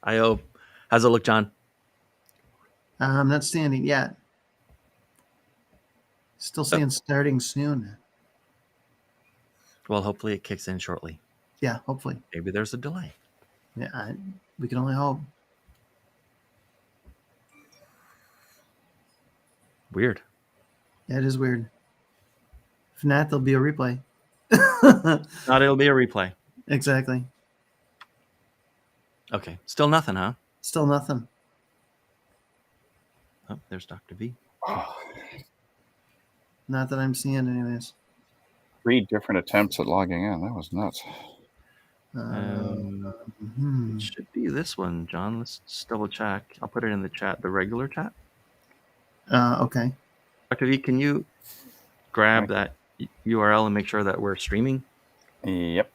I hope. How's it look, John? I'm not standing yet. Still saying starting soon. Well, hopefully it kicks in shortly. Yeah, hopefully. Maybe there's a delay. Yeah, we can only hope. Weird. Yeah, it is weird. If not, there'll be a replay. Not it'll be a replay. Exactly. Okay. Still nothing, huh? Still nothing. Oh, there's Dr. V. Not that I'm seeing, anyways. 3 different attempts at logging in. That was nuts. It should be this one, John. Let's just double check. I'll put it in the chat, the regular chat. Okay. Dr. V, can you grab that URL and make sure that we're streaming? Yep.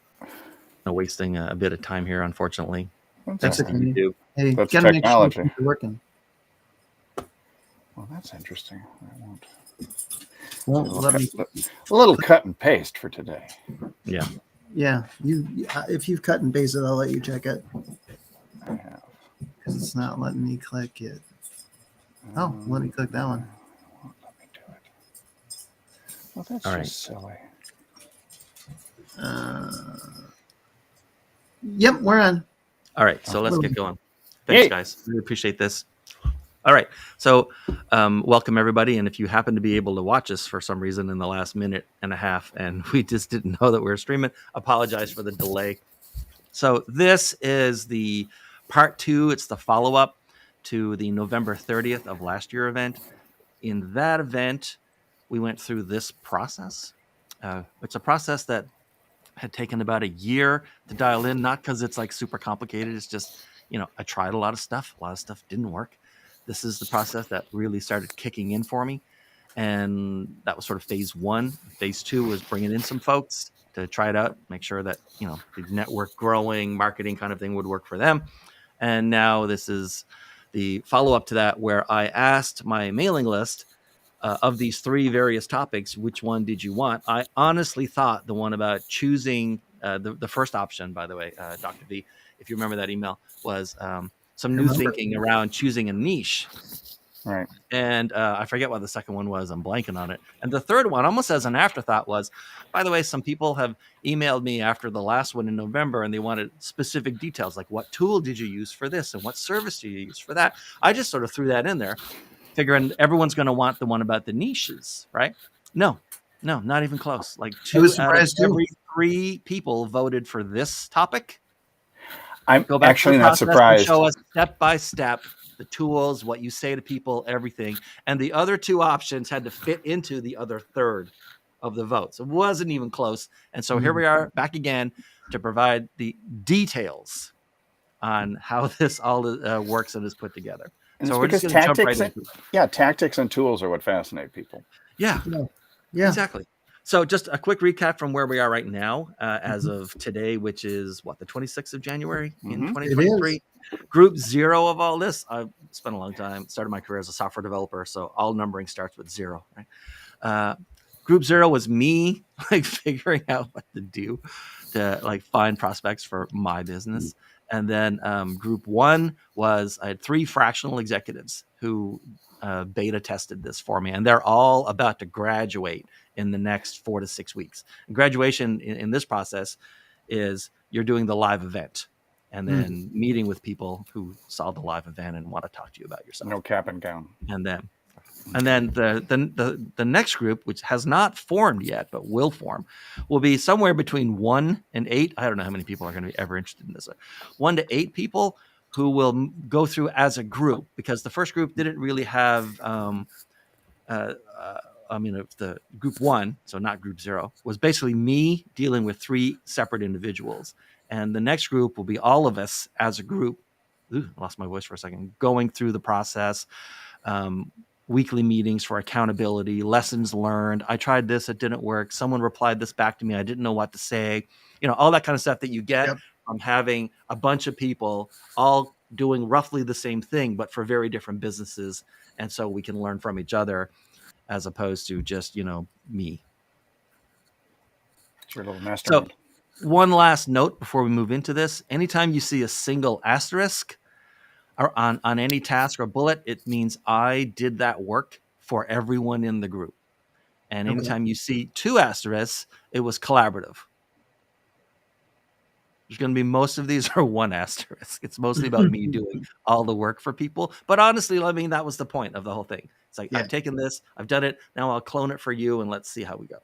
No wasting a bit of time here, unfortunately. That's okay. Hey, that's gotta technology. Make sure it's working. Well, that's interesting. I won't. A little cut and paste for today. Yeah. Yeah. If you've cut and pasted, I'll let you check it. I have. Because it's not letting me click it. Oh, let me click that one. Let me do it. Well, that's all just silly. Yep, we're on. All right, so let's get going. Thanks, guys. Really appreciate this. All right, so welcome everybody, and if you happen to be able to watch us for some reason in the last minute and a half, and we just didn't know that we were streaming, apologize for the delay. So this is the part 2. It's the follow-up to the November 30th of last year event. In that event, we went through this process. It's a process that had taken about a year to dial in, not because it's like super complicated. It's just, I tried a lot of stuff. A lot of stuff didn't work. This is the process that really started kicking in for me. And that was sort of phase 1. Phase 2 was bringing in some folks to try it out, make sure that, the network growing, marketing kind of thing would work for them. And now this is the follow-up to that, where I asked my mailing list of these 3 various topics, which one did you want? I honestly thought the one about choosing the first option, by the way, Dr. V, if you remember that email, was some new thinking around choosing a niche. Right. And I forget what the second one was. I'm blanking on it. And the third one, almost as an afterthought, was, by the way, some people have emailed me after the last one in November, and they wanted specific details, like what tool did you use for this and what service do you use for that? I just sort of threw that in there, figuring everyone's going to want the one about the niches, right? No, not even close. Like 2 out of every 3 people voted for this topic. I'm actually not surprised. Show us step by step the tools, what you say to people, everything. And the other 2 options had to fit into the other third of the vote. So it wasn't even close. And so here we are back again to provide the details on how this all works and is put together. And so we're just going to jump right into it. Tactics and tools are what fascinate people. Yeah, exactly. So just a quick recap from where we are right now as of today, which is the 26th of January in 2023. Group 0 of all this. I've spent a long time, started my career as a software developer, so all numbering starts with 0, right? Group 0 was me figuring out what to do to find prospects for my business. And then group 1 was, I had 3 fractional executives who beta tested this for me, and they're all about to graduate in the next 4 to 6 weeks. And graduation in this process is you're doing the live event and then meeting with people who saw the live event and want to talk to you about yourself. No cap and gown. And then the next group, which has not formed yet but will form, will be somewhere between 1 and 8. I don't know how many people are going to be ever interested in this. 1 to 8 people who will go through as a group, because the first group didn't really have the group 1, so not group 0, was basically me dealing with 3 separate individuals. And the next group will be all of us as a group. I lost my voice for a second. Going through the process, weekly meetings for accountability, lessons learned. I tried this, it didn't work. Someone replied this back to me. I didn't know what to say. All that kind of stuff that you get from having a bunch of people all doing roughly the same thing, but for very different businesses. And so we can learn from each other as opposed to just, me. It's your little mastermind. one last note before we move into this. Anytime you see a single asterisk or on any task or bullet, it means I did that work for everyone in the group. And anytime you see 2 asterisks, it was collaborative. There's going to be most of these are 1 asterisk. It's mostly about me doing all the work for people. But honestly, I mean, that was the point of the whole thing. It's like, I've taken this, I've done it. Now I'll clone it for you and let's see how we go.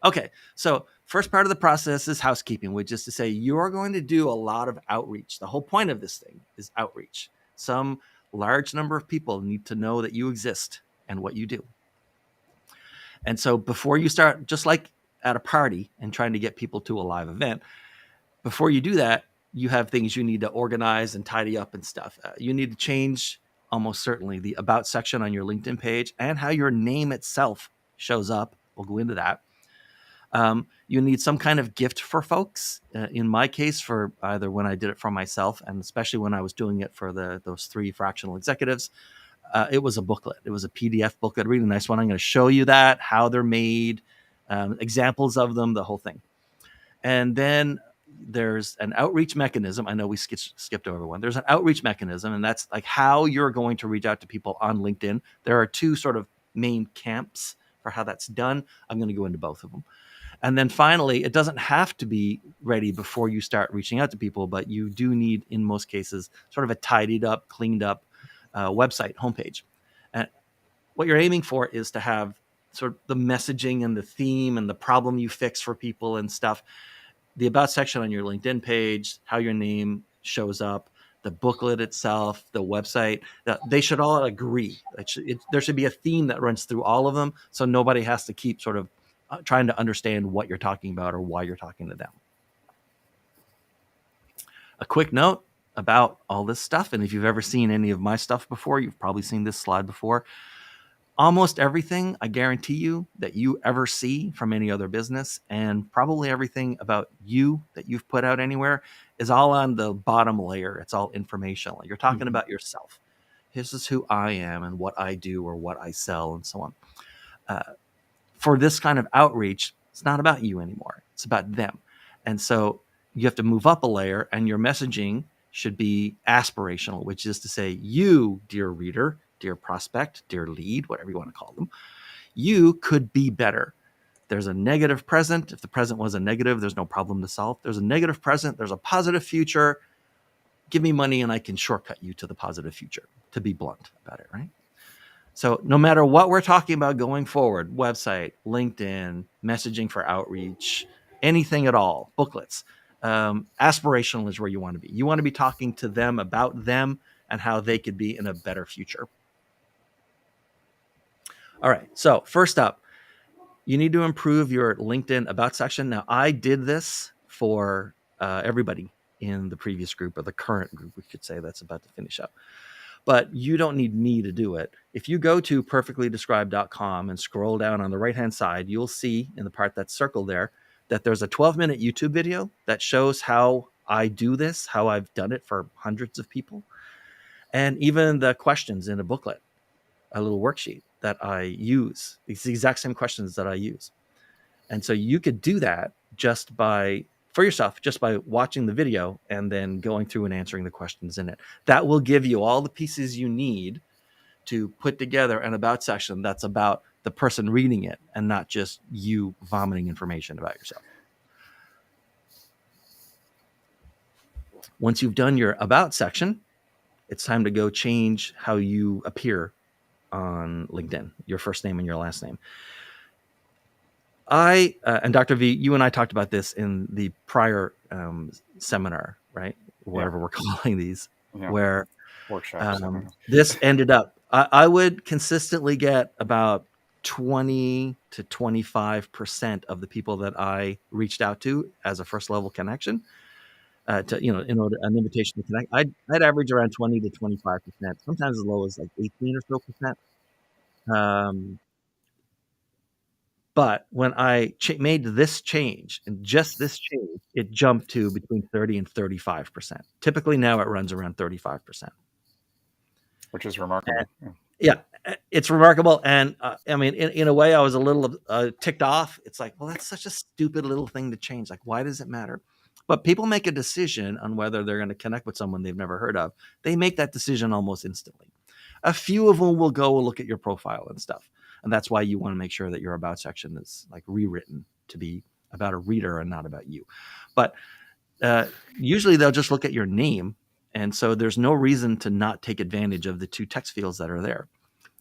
Okay, so first part of the process is housekeeping, which is to say you're going to do a lot of outreach. The whole point of this thing is outreach. Some large number of people need to know that you exist and what you do. And so before you start, just like at a party and trying to get people to a live event, before you do that, you have things you need to organize and tidy up and stuff. You need to change almost certainly the about section on your LinkedIn page and how your name itself shows up. We'll go into that. You need some kind of gift for folks. In my case, for either when I did it for myself and especially when I was doing it for those 3 fractional executives, it was a booklet. It was a PDF booklet, a really nice one. I'm going to show you that, how they're made, examples of them, the whole thing. And then there's an outreach mechanism. I know we skipped over one. There's an outreach mechanism, and that's like how you're going to reach out to people on LinkedIn. There are 2 sort of main camps for how that's done. I'm going to go into both of them. And then finally, it doesn't have to be ready before you start reaching out to people, but you do need, in most cases, sort of a tidied up, cleaned up website homepage. And what you're aiming for is to have sort of the messaging and the theme and the problem you fix for people and stuff. The about section on your LinkedIn page, how your name shows up, the booklet itself, the website, they should all agree. There should be a theme that runs through all of them, so nobody has to keep sort of trying to understand what you're talking about or why you're talking to them. A quick note about all this stuff, and if you've ever seen any of my stuff before, you've probably seen this slide before. Almost everything, I guarantee you, that you ever see from any other business, and probably everything about you that you've put out anywhere, is all on the bottom layer. It's all informational. You're talking about yourself. This is who I am and what I do or what I sell and so on. For this kind of outreach, it's not about you anymore. It's about them. And so you have to move up a layer, and your messaging should be aspirational, which is to say, you, dear reader, dear prospect, dear lead, whatever you want to call them, you could be better. There's a negative present. If the present was a negative, there's no problem to solve. There's a negative present. There's a positive future. Give me money and I can shortcut you to the positive future, to be blunt about it, right? So no matter what we're talking about going forward, website, LinkedIn, messaging for outreach, anything at all, booklets, aspirational is where you want to be. You want to be talking to them about them and how they could be in a better future. All right. So first up, you need to improve your LinkedIn about section. Now, I did this for everybody in the previous group, or the current group, we could say, that's about to finish up. But you don't need me to do it. If you go to perfectlydescribed.com and scroll down on the right-hand side, you'll see in the part that's circled there that there's a 12-minute YouTube video that shows how I do this, how I've done it for hundreds of people, and even the questions in a booklet, a little worksheet that I use. It's the exact same questions that I use. And so you could do that for yourself, just by watching the video and then going through and answering the questions in it. That will give you all the pieces you need to put together an about section that's about the person reading it and not just you vomiting information about yourself. Once you've done your about section, it's time to go change how you appear on LinkedIn, your first name and your last name. And Dr. V, you and I talked about this in the prior seminar, right? Whatever we're calling these, where workshops. This ended up, I would consistently get about 20 to 25% of the people that I reached out to as a first level connection, in order an invitation to connect. I'd average around 20 to 25%, sometimes as low as like 18 or so percent. But when I made this change, and just this change, it jumped to between 30 and 35%. Typically now it runs around 35%. Which is remarkable. Yeah, it's remarkable. And I mean, in a way, I was a little ticked off. It's like, well, that's such a stupid little thing to change. Like, why does it matter? But people make a decision on whether they're going to connect with someone they've never heard of. They make that decision almost instantly. A few of them will go and look at your profile and stuff. And that's why you want to make sure that your about section is like rewritten to be about a reader and not about you. But usually they'll just look at your name. And so there's no reason to not take advantage of the two text fields that are there.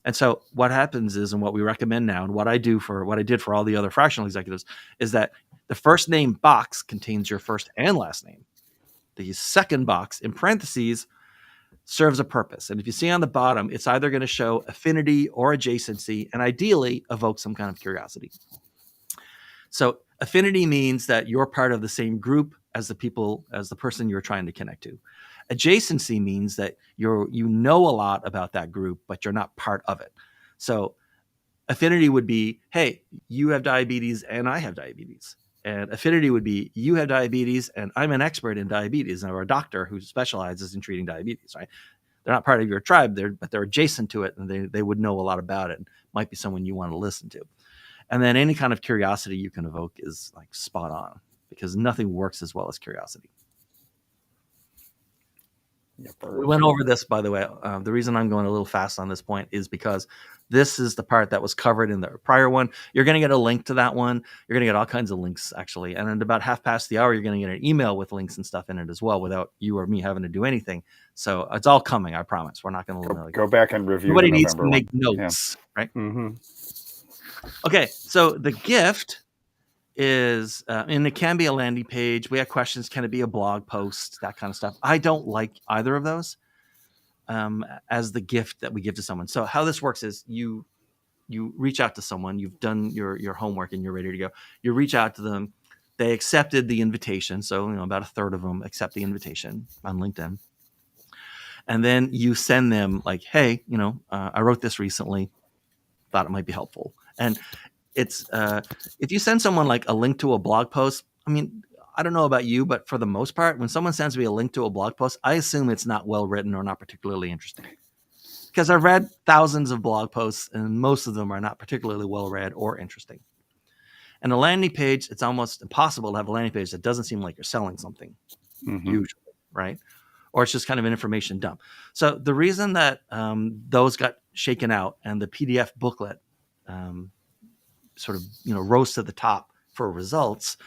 And so what happens is, and what we recommend now, and what I did for all the other fractional executives, is that the first name box contains your first and last name. The second box in parentheses serves a purpose. And if you see on the bottom, it's either going to show affinity or adjacency, and ideally evoke some kind of curiosity. So affinity means that you're part of the same group as the person you're trying to connect to. Adjacency means that you know a lot about that group, but you're not part of it. So affinity would be, hey, you have diabetes and I have diabetes. And affinity would be, you have diabetes and I'm an expert in diabetes, or a doctor who specializes in treating diabetes, right? They're not part of your tribe, but they're adjacent to it, and they would know a lot about it. Might be someone you want to listen to. And then any kind of curiosity you can evoke is like spot on, because nothing works as well as curiosity. We went over this, by the way. The reason I'm going a little fast on this point is because this is the part that was covered in the prior one. You're going to get a link to that one. You're going to get all kinds of links, actually. And at about half past the hour, you're going to get an email with links and stuff in it as well, without you or me having to do anything. So it's all coming, I promise. We're not going to go back and review. Nobody needs to make notes, right? Mm-hmm. Okay, so the gift is, and it can be a landing page. We have questions. Can it be a blog post? That kind of stuff. I don't like either of those as the gift that we give to someone. So how this works is you reach out to someone. You've done your homework and you're ready to go. You reach out to them. They accepted the invitation. So about a third of them accept the invitation on LinkedIn. And then you send them like, hey, I wrote this recently. Thought it might be helpful. And it's if you send someone like a link to a blog post, I mean, I don't know about you, but for the most part, when someone sends me a link to a blog post, I assume it's not well written or not particularly interesting. Because I've read thousands of blog posts, and most of them are not particularly well read or interesting. And a landing page, it's almost impossible to have a landing page that doesn't seem like you're selling something, usually, right? Or it's just kind of an information dump. So the reason that those got shaken out and the PDF booklet sort of rose to the top for results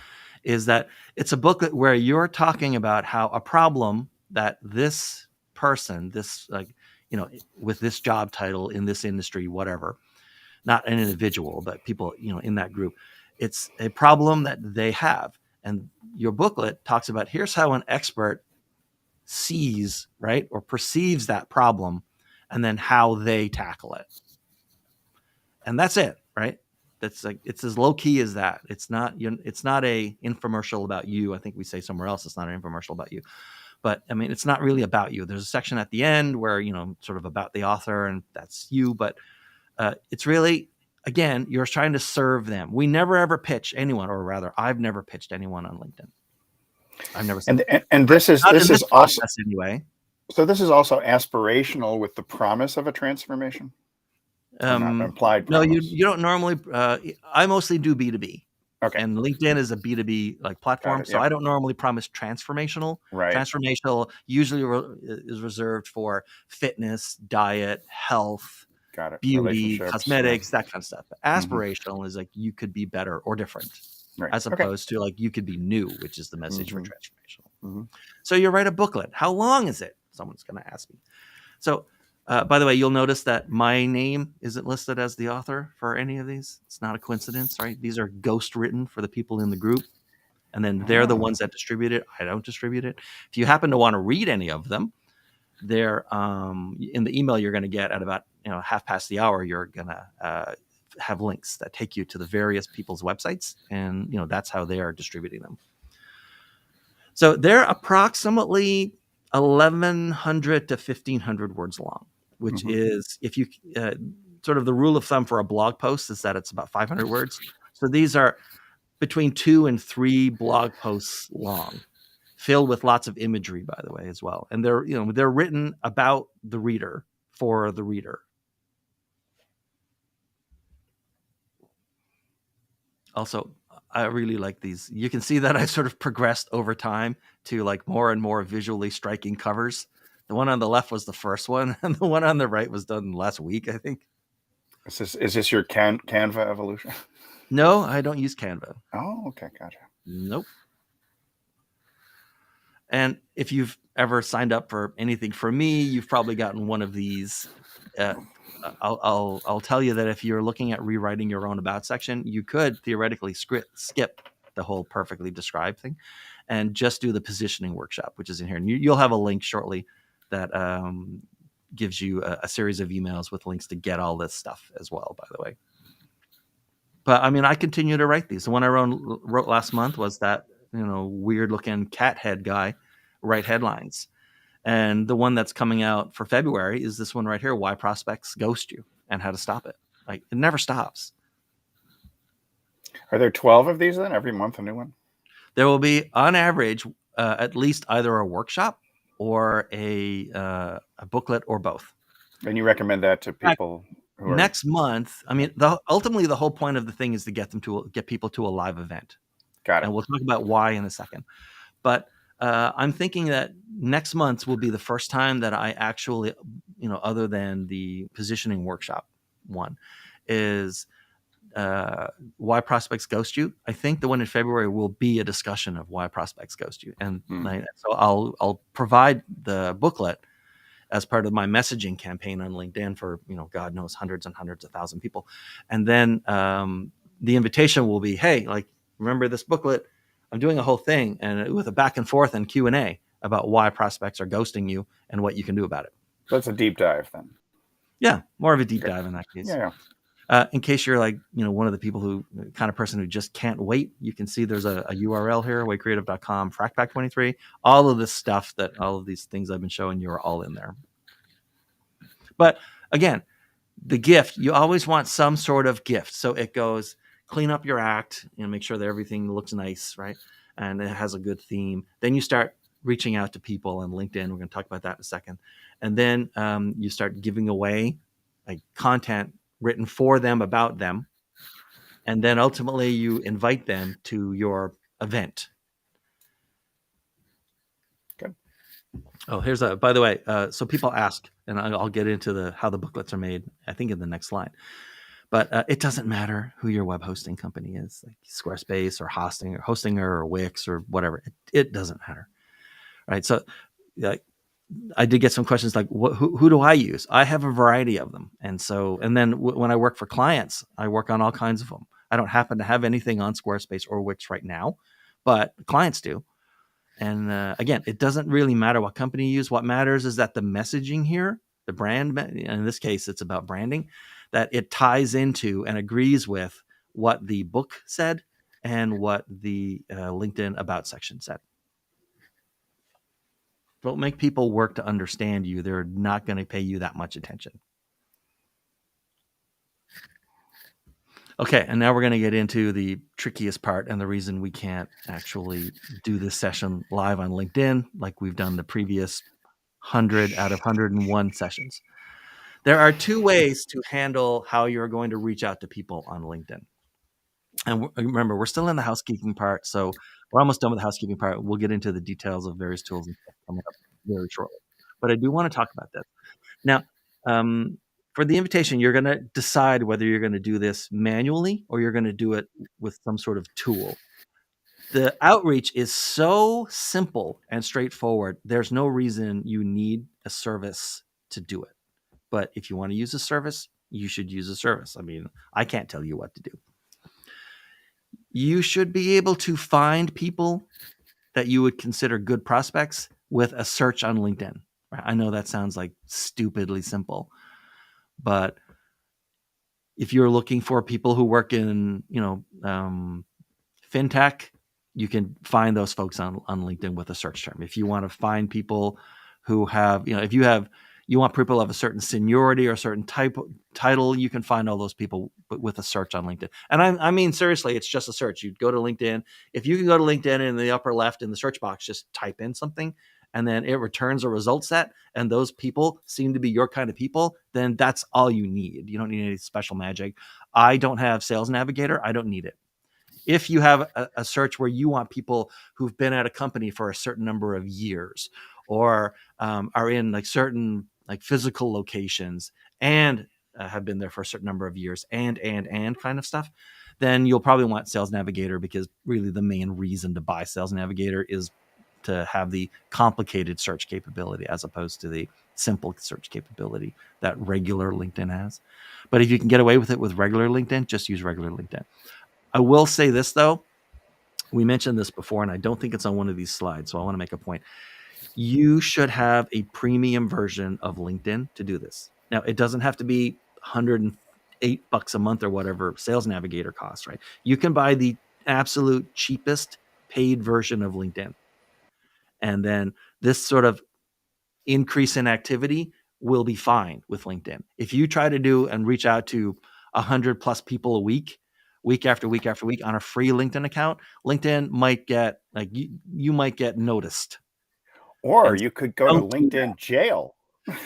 is that it's a booklet where you're talking about how a problem that this person, with this job title in this industry, whatever, not an individual, but people, in that group, it's a problem that they have. And your booklet talks about, here's how an expert sees, right, or perceives that problem, and then how they tackle it. And that's it, right? That's like, it's as low key as that. It's not a infomercial about you. I think we say somewhere else it's not an infomercial about you, but I mean, it's not really about you. There's a section at the end where sort of about the author, and that's you. But it's really, again, you're trying to serve them. We never ever pitch anyone, or rather, I've never pitched anyone on LinkedIn. I've never seen and this is also anyway. So this is also aspirational with the promise of a transformation. Implied promise. No, you don't normally. I mostly do B2B. Okay. And LinkedIn is a B2B platform, so I don't normally promise transformational. Right. Transformational usually is reserved for fitness, diet, health, beauty, cosmetics, that kind of stuff. But aspirational is like you could be better or different, as opposed to like you could be new, which is the message for transformational. So you write a booklet. How long is it? Someone's going to ask me. So. By the way, you'll notice that my name isn't listed as the author for any of these. It's not a coincidence, right? These are ghost written for the people in the group, and then they're the ones that distribute it. I don't distribute it. If you happen to want to read any of them, they're in the email you're going to get at about half past the hour. You're going to have links that take you to the various people's websites, and that's how they are distributing them. So they're approximately 1,100 to 1,500 words long. Which is, if you sort of the rule of thumb for a blog post is that it's about 500 words. So these are between 2 and 3 blog posts long, filled with lots of imagery, by the way, as well. And they're written about the reader for the reader. Also, I really like these. You can see that I've sort of progressed over time to like more and more visually striking covers. The one on the left was the first one, and the one on the right was done last week, I think. Is this your Canva evolution? No, I don't use Canva. Oh, okay, gotcha. Nope. And if you've ever signed up for anything from me, you've probably gotten one of these. I'll tell you that if you're looking at rewriting your own about section, you could theoretically skip the whole perfectly described thing and just do the positioning workshop, which is in here. And you'll have a link shortly that gives you a series of emails with links to get all this stuff as well, by the way. But I mean, I continue to write these. The one I wrote last month was that, weird looking cat head guy write headlines. And the one that's coming out for February is this one right here, Why Prospects Ghost You and How to Stop It. Like, it never stops. Are there 12 of these then? Every month a new one? There will be, on average, at least either a workshop or a booklet or both. And you recommend that to people who are... Next month, I mean, ultimately the whole point of the thing is to get people to a live event. Got it. And we'll talk about why in a second. But I'm thinking that next month will be the first time that I actually, other than the positioning workshop one, is why prospects ghost you. I think the one in February will be a discussion of why prospects ghost you. And so I'll provide the booklet as part of my messaging campaign on LinkedIn for, God knows, hundreds and hundreds of thousand people. And then the invitation will be, hey, like, remember this booklet? I'm doing a whole thing and with a back and forth and Q&A about why prospects are ghosting you and what you can do about it. That's a deep dive then. Yeah, more of a deep dive in that case. Yeah. In case you're like, one of the people kind of person who just can't wait, you can see there's a URL here, waycreative.com, FracPack23. All of this stuff all of these things I've been showing you are all in there. But again, the gift, you always want some sort of gift. So it goes, clean up your act, make sure that everything looks nice, right? And it has a good theme. Then you start reaching out to people on LinkedIn. We're going to talk about that in a second. And then you start giving away like content written for them, about them. And then ultimately you invite them to your event. Good. Oh, here's by the way, so people ask, and I'll get into how the booklets are made, I think in the next slide. But it doesn't matter who your web hosting company is, like Squarespace or Hostinger or Wix or whatever. It doesn't matter, right? So I did get some questions like, who do I use? I have a variety of them. And then when I work for clients, I work on all kinds of them. I don't happen to have anything on Squarespace or Wix right now, but clients do. And again, it doesn't really matter what company you use. What matters is that the messaging here, the brand, in this case, it's about branding, that it ties into and agrees with what the book said and what the LinkedIn About section said. Don't make people work to understand you. They're not going to pay you that much attention. Okay, and now we're going to get into the trickiest part and the reason we can't actually do this session live on LinkedIn like we've done the previous 100 out of 101 sessions. There are two ways to handle how you're going to reach out to people on LinkedIn. And remember, we're still in the housekeeping part, so we're almost done with the housekeeping part. We'll get into the details of various tools and stuff coming up very shortly. But I do want to talk about this. Now, for the invitation, you're going to decide whether you're going to do this manually or you're going to do it with some sort of tool. The outreach is so simple and straightforward. There's no reason you need a service to do it. But if you want to use a service, you should use a service. I mean, I can't tell you what to do. You should be able to find people that you would consider good prospects with a search on LinkedIn. I know that sounds like stupidly simple, but if you're looking for people who work in, fintech, you can find those folks on LinkedIn with a search term. If you want to find people who have, if you want people of a certain seniority or a certain title, you can find all those people with a search on LinkedIn. And I mean, seriously, it's just a search. You'd go to LinkedIn. If you can go to LinkedIn and in the upper left in the search box, just type in something and then it returns a result set and those people seem to be your kind of people, then that's all you need. You don't need any special magic. I don't have Sales Navigator. I don't need it. if you have a search where you want people who've been at a company for a certain number of years, or are in like certain like physical locations and have been there for a certain number of years, and kind of stuff, then you'll probably want Sales Navigator, because really the main reason to buy Sales Navigator is to have the complicated search capability as opposed to the simple search capability that regular LinkedIn has. But if you can get away with it with regular LinkedIn, just use regular LinkedIn. I will say this though, we mentioned this before, and I don't think it's on one of these slides, so I want to make a point. You should have a premium version of LinkedIn to do this. Now, it doesn't have to be $108 a month or whatever Sales Navigator costs, right? You can buy the absolute cheapest paid version of LinkedIn. And then this sort of increase in activity will be fine with LinkedIn. If you try to do and reach out to 100 plus people a week after week after week on a free LinkedIn account, LinkedIn might get like you might get noticed. Or And you could go to LinkedIn jail.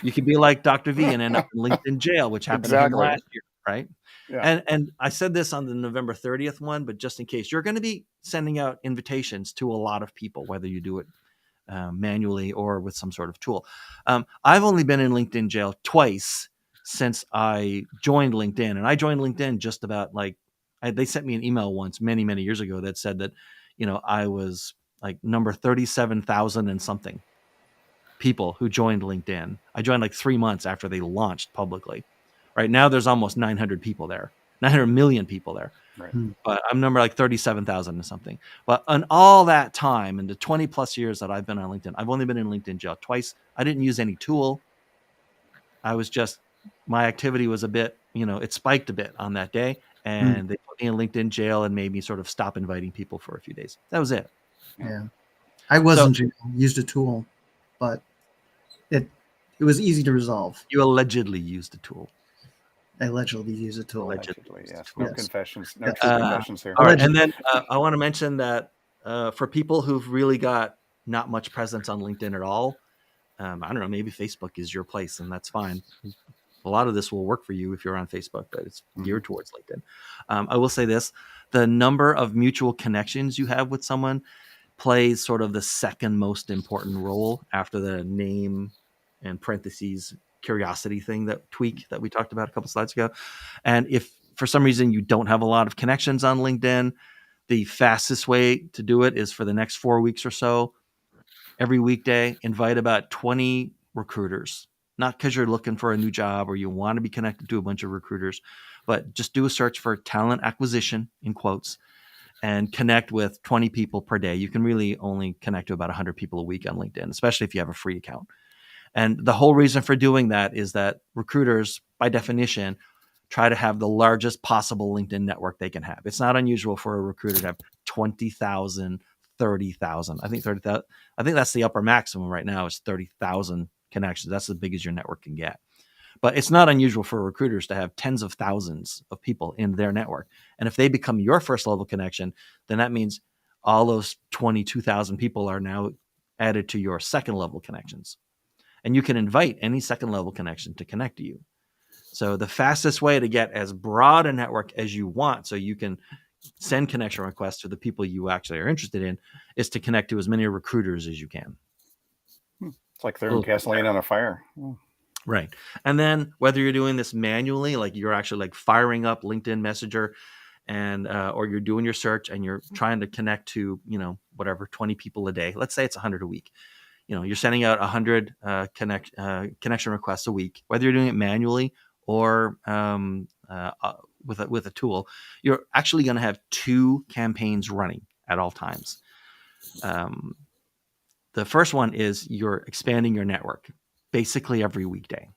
You could be like Dr. V and end up in LinkedIn jail, which happened to him Exactly. last year, right? Yeah. And I said this on the November 30th one, but just in case, you're going to be sending out invitations to a lot of people, whether you do it manually or with some sort of tool. I've only been in LinkedIn jail twice since I joined LinkedIn, and I joined LinkedIn just about like they sent me an email once many years ago that said that, you know, I was like number 37,000 and something people who joined LinkedIn. I joined like 3 months after they launched publicly. Right now, there's almost 900 people there, 900 million people there. Right. But I'm number like 37,000 or something. But on all that time, in the 20 plus years that I've been on LinkedIn, I've only been in LinkedIn jail twice. I didn't use any tool. I was just, my activity was a bit, you know, it spiked a bit on that day. And they put me in LinkedIn jail and made me sort of stop inviting people for a few days. That was it. Yeah. I wasn't used a tool, but it was easy to resolve. You allegedly used a tool. I allegedly use a tool. Allegedly, yes. No Yes. confessions. No Yes. true confessions here. All right. And then I want to mention that for people who've really got not much presence on LinkedIn at all, I don't know, maybe Facebook is your place, and that's fine. A lot of this will work for you if you're on Facebook, but it's geared towards LinkedIn. I will say this, the number of mutual connections you have with someone plays sort of the second most important role after the name and parentheses curiosity thing, that tweak that we talked about a couple slides ago. And if for some reason you don't have a lot of connections on LinkedIn, the fastest way to do it is for the next 4 weeks or so, every weekday, invite about 20 recruiters. Not because you're looking for a new job or you want to be connected to a bunch of recruiters, but just do a search for talent acquisition, in quotes, and connect with 20 people per day. You can really only connect to about 100 people a week on LinkedIn, especially if you have a free account. And the whole reason for doing that is that recruiters, by definition, try to have the largest possible LinkedIn network they can have. It's not unusual for a recruiter to have 20,000, 30,000. I think that's the upper maximum right now is 30,000 connections. That's as big as your network can get. But it's not unusual for recruiters to have tens of thousands of people in their network. And if they become your first level connection, then that means all those 22,000 people are now added to your second level connections. And you can invite any second level connection to connect to you. So the fastest way to get as broad a network as you want, so you can send connection requests to the people you actually are interested in, is to connect to as many recruiters as you can. It's like throwing gasoline on a fire. Right. And then whether you're doing this manually, like you're actually like firing up LinkedIn Messenger, and or you're doing your search and you're trying to connect to, you know, whatever, 20 people a day. Let's say it's 100 a week. You know, you're sending out 100 connection requests a week, whether you're doing it manually or with a tool. You're actually going to have 2 campaigns running at all times. The first one is you're expanding your network basically every weekday,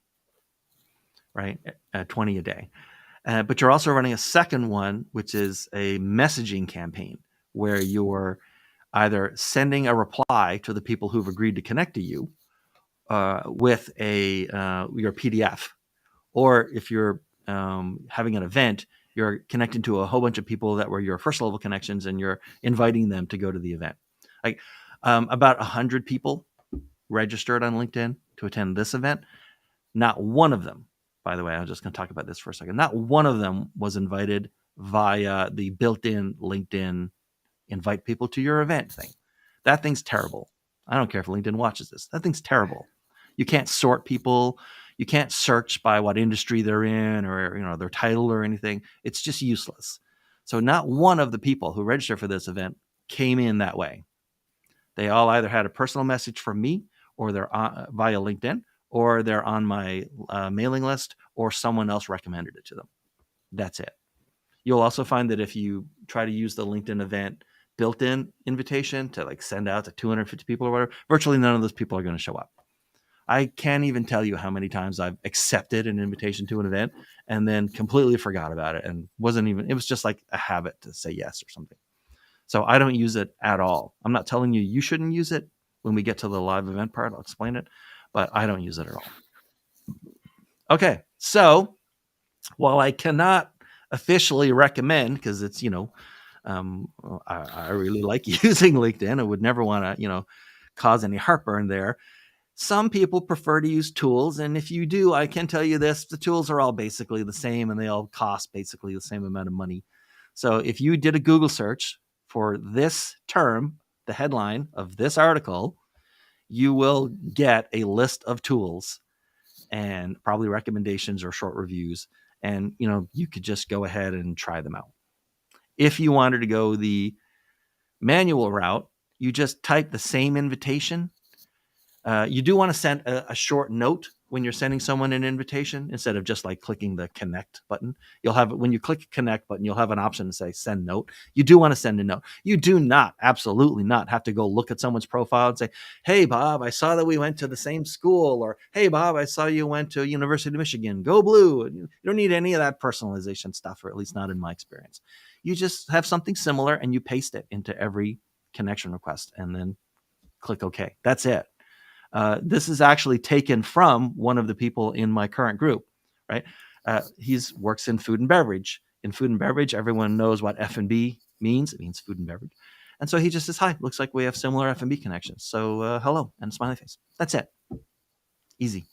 right? 20 a day. But you're also running a second one, which is a messaging campaign where you're either sending a reply to the people who've agreed to connect to you with your PDF, or if you're having an event, you're connecting to a whole bunch of people that were your first level connections, and you're inviting them to go to the event. Like about 100 people registered on LinkedIn to attend this event. Not one of them, by the way, I'm just going to talk about this for a second. Not one of them was invited via the built-in LinkedIn invite people to your event thing. That thing's terrible. I don't care if LinkedIn watches this. That thing's terrible. You can't sort people. You can't search by what industry they're in or their title or anything. It's just useless. So not one of the people who registered for this event came in that way. They all either had a personal message from me, or they're via LinkedIn, or they're on my mailing list, or someone else recommended it to them. That's it. You'll also find that if you try to use the LinkedIn event built-in invitation to like send out to 250 people or whatever, virtually none of those people are going to show up. I can't even tell you how many times I've accepted an invitation to an event and then completely forgot about it and it was just like a habit to say yes or something. So I don't use it at all. I'm not telling you shouldn't use it. When we get to the live event part, I'll explain it, but I don't use it at all. Okay, so while I cannot officially recommend, because it's, I really like using LinkedIn. I would never want to, cause any heartburn there. Some people prefer to use tools. And if you do, I can tell you this, the tools are all basically the same and they all cost basically the same amount of money. So if you did a Google search for this term, the headline of this article, you will get a list of tools and probably recommendations or short reviews. And, you could just go ahead and try them out. If you wanted to go the manual route, you just type the same invitation. You do want to send a short note when you're sending someone an invitation instead of just like clicking the connect button. You'll have, when you click connect button, you'll have an option to say send note. You do want to send a note. You do not, absolutely not, have to go look at someone's profile and say, hey, Bob, I saw that we went to the same school, or hey, Bob, I saw you went to University of Michigan. Go Blue. You don't need any of that personalization stuff, or at least not in my experience. You just have something similar and you paste it into every connection request and then click OK. That's it. This is actually taken from one of the people in my current group, right? He works in food and beverage. In food and beverage, everyone knows what F&B means. It means food and beverage. And so he just says, hi, looks like we have similar F&B connections. So hello, and smiley face. That's it. Easy.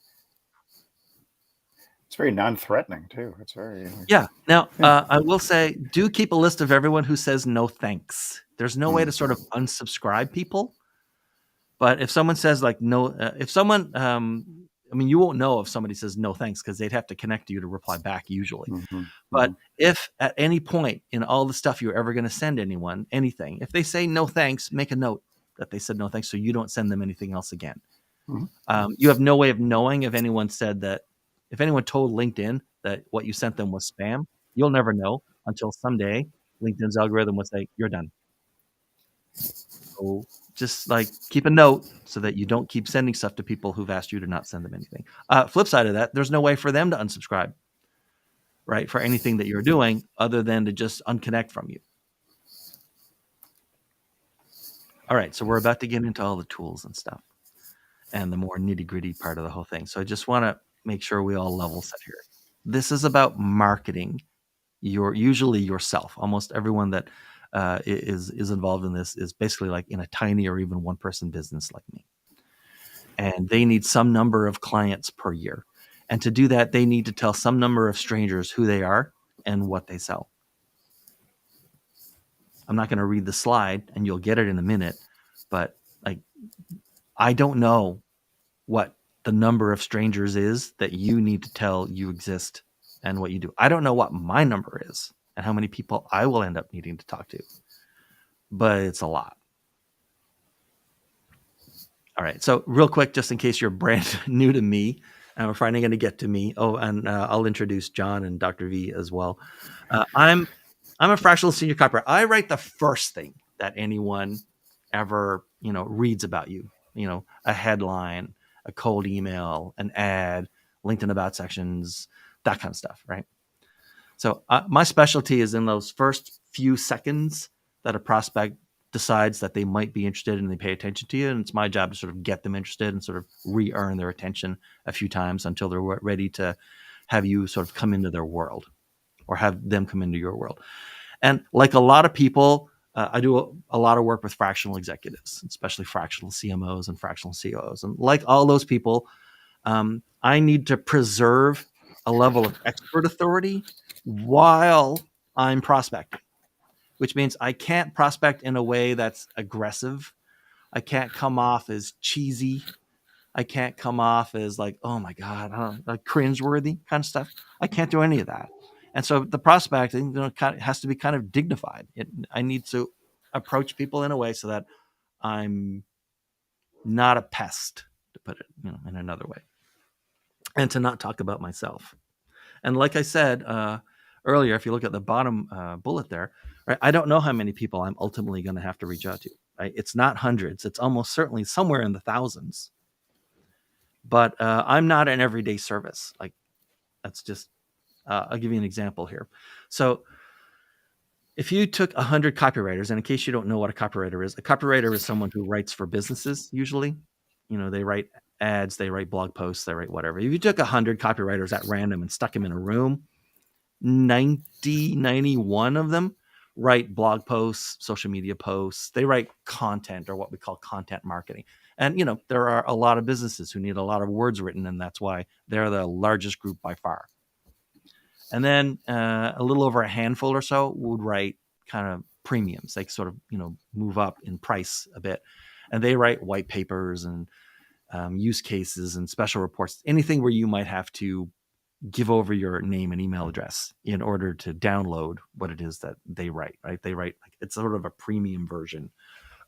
It's very non-threatening too. It's very yeah. Now I will say, do keep a list of everyone who says no thanks. There's no way to sort of unsubscribe people. But if someone says like no, if someone, you won't know if somebody says no thanks because they'd have to connect to you to reply back usually. But if at any point in all the stuff you're ever going to send anyone anything, if they say no thanks, make a note that they said no thanks so you don't send them anything else again. You have no way of knowing if anyone said that, if anyone told LinkedIn that what you sent them was spam. You'll never know until someday LinkedIn's algorithm will say you're done. So just like keep a note so that you don't keep sending stuff to people who've asked you to not send them anything. Flip side of that, there's no way for them to unsubscribe, right? For anything that you're doing other than to just unconnect from you. All right. So we're about to get into all the tools and stuff and the more nitty gritty part of the whole thing. So I just want to make sure we all level set here. This is about marketing usually yourself. Almost everyone that is involved in this is basically like in a tiny or even one person business like me. And they need some number of clients per year. And to do that, they need to tell some number of strangers who they are and what they sell. I'm not going to read the slide and you'll get it in a minute, but like, I don't know what the number of strangers is that you need to tell you exist and what you do. I don't know what my number is and how many people I will end up needing to talk to, but it's a lot. All right. So real quick, just in case you're brand new to me, and we're finally going to get to me. Oh, and I'll introduce John and Dr. V as well. I'm a fractional senior copywriter. I write the first thing that anyone ever, reads about you, a headline, a cold email, an ad, LinkedIn about sections, that kind of stuff. Right. So my specialty is in those first few seconds that a prospect decides that they might be interested and they pay attention to you. And it's my job to sort of get them interested and sort of re-earn their attention a few times until they're ready to have you sort of come into their world or have them come into your world. And like a lot of people, I do a lot of work with fractional executives, especially fractional CMOs and fractional COOs. And like all those people, I need to preserve a level of expert authority while I'm prospecting, which means I can't prospect in a way that's aggressive. I can't come off as cheesy. I can't come off as like, oh my God, like cringeworthy kind of stuff. I can't do any of that. And so the prospecting, has to be kind of dignified. I need to approach people in a way so that I'm not a pest, to put it, in another way, and to not talk about myself. And like I said earlier, if you look at the bottom bullet there, right, I don't know how many people I'm ultimately going to have to reach out to. Right? It's not hundreds. It's almost certainly somewhere in the thousands. But I'm not an everyday service. Like that's just, I'll give you an example here. So if you took 100 copywriters, and in case you don't know what a copywriter is someone who writes for businesses usually. They write ads, they write blog posts, they write whatever. If you took 100 copywriters at random and stuck them in a room, 91 of them write blog posts, social media posts. They write content, or what we call content marketing. And, there are a lot of businesses who need a lot of words written, and that's why they're the largest group by far. And then a little over a handful or so would write kind of premiums, like sort of, move up in price a bit. And they write white papers and use cases and special reports, anything where you might have to give over your name and email address in order to download what it is that they write, right? They write, like, it's sort of a premium version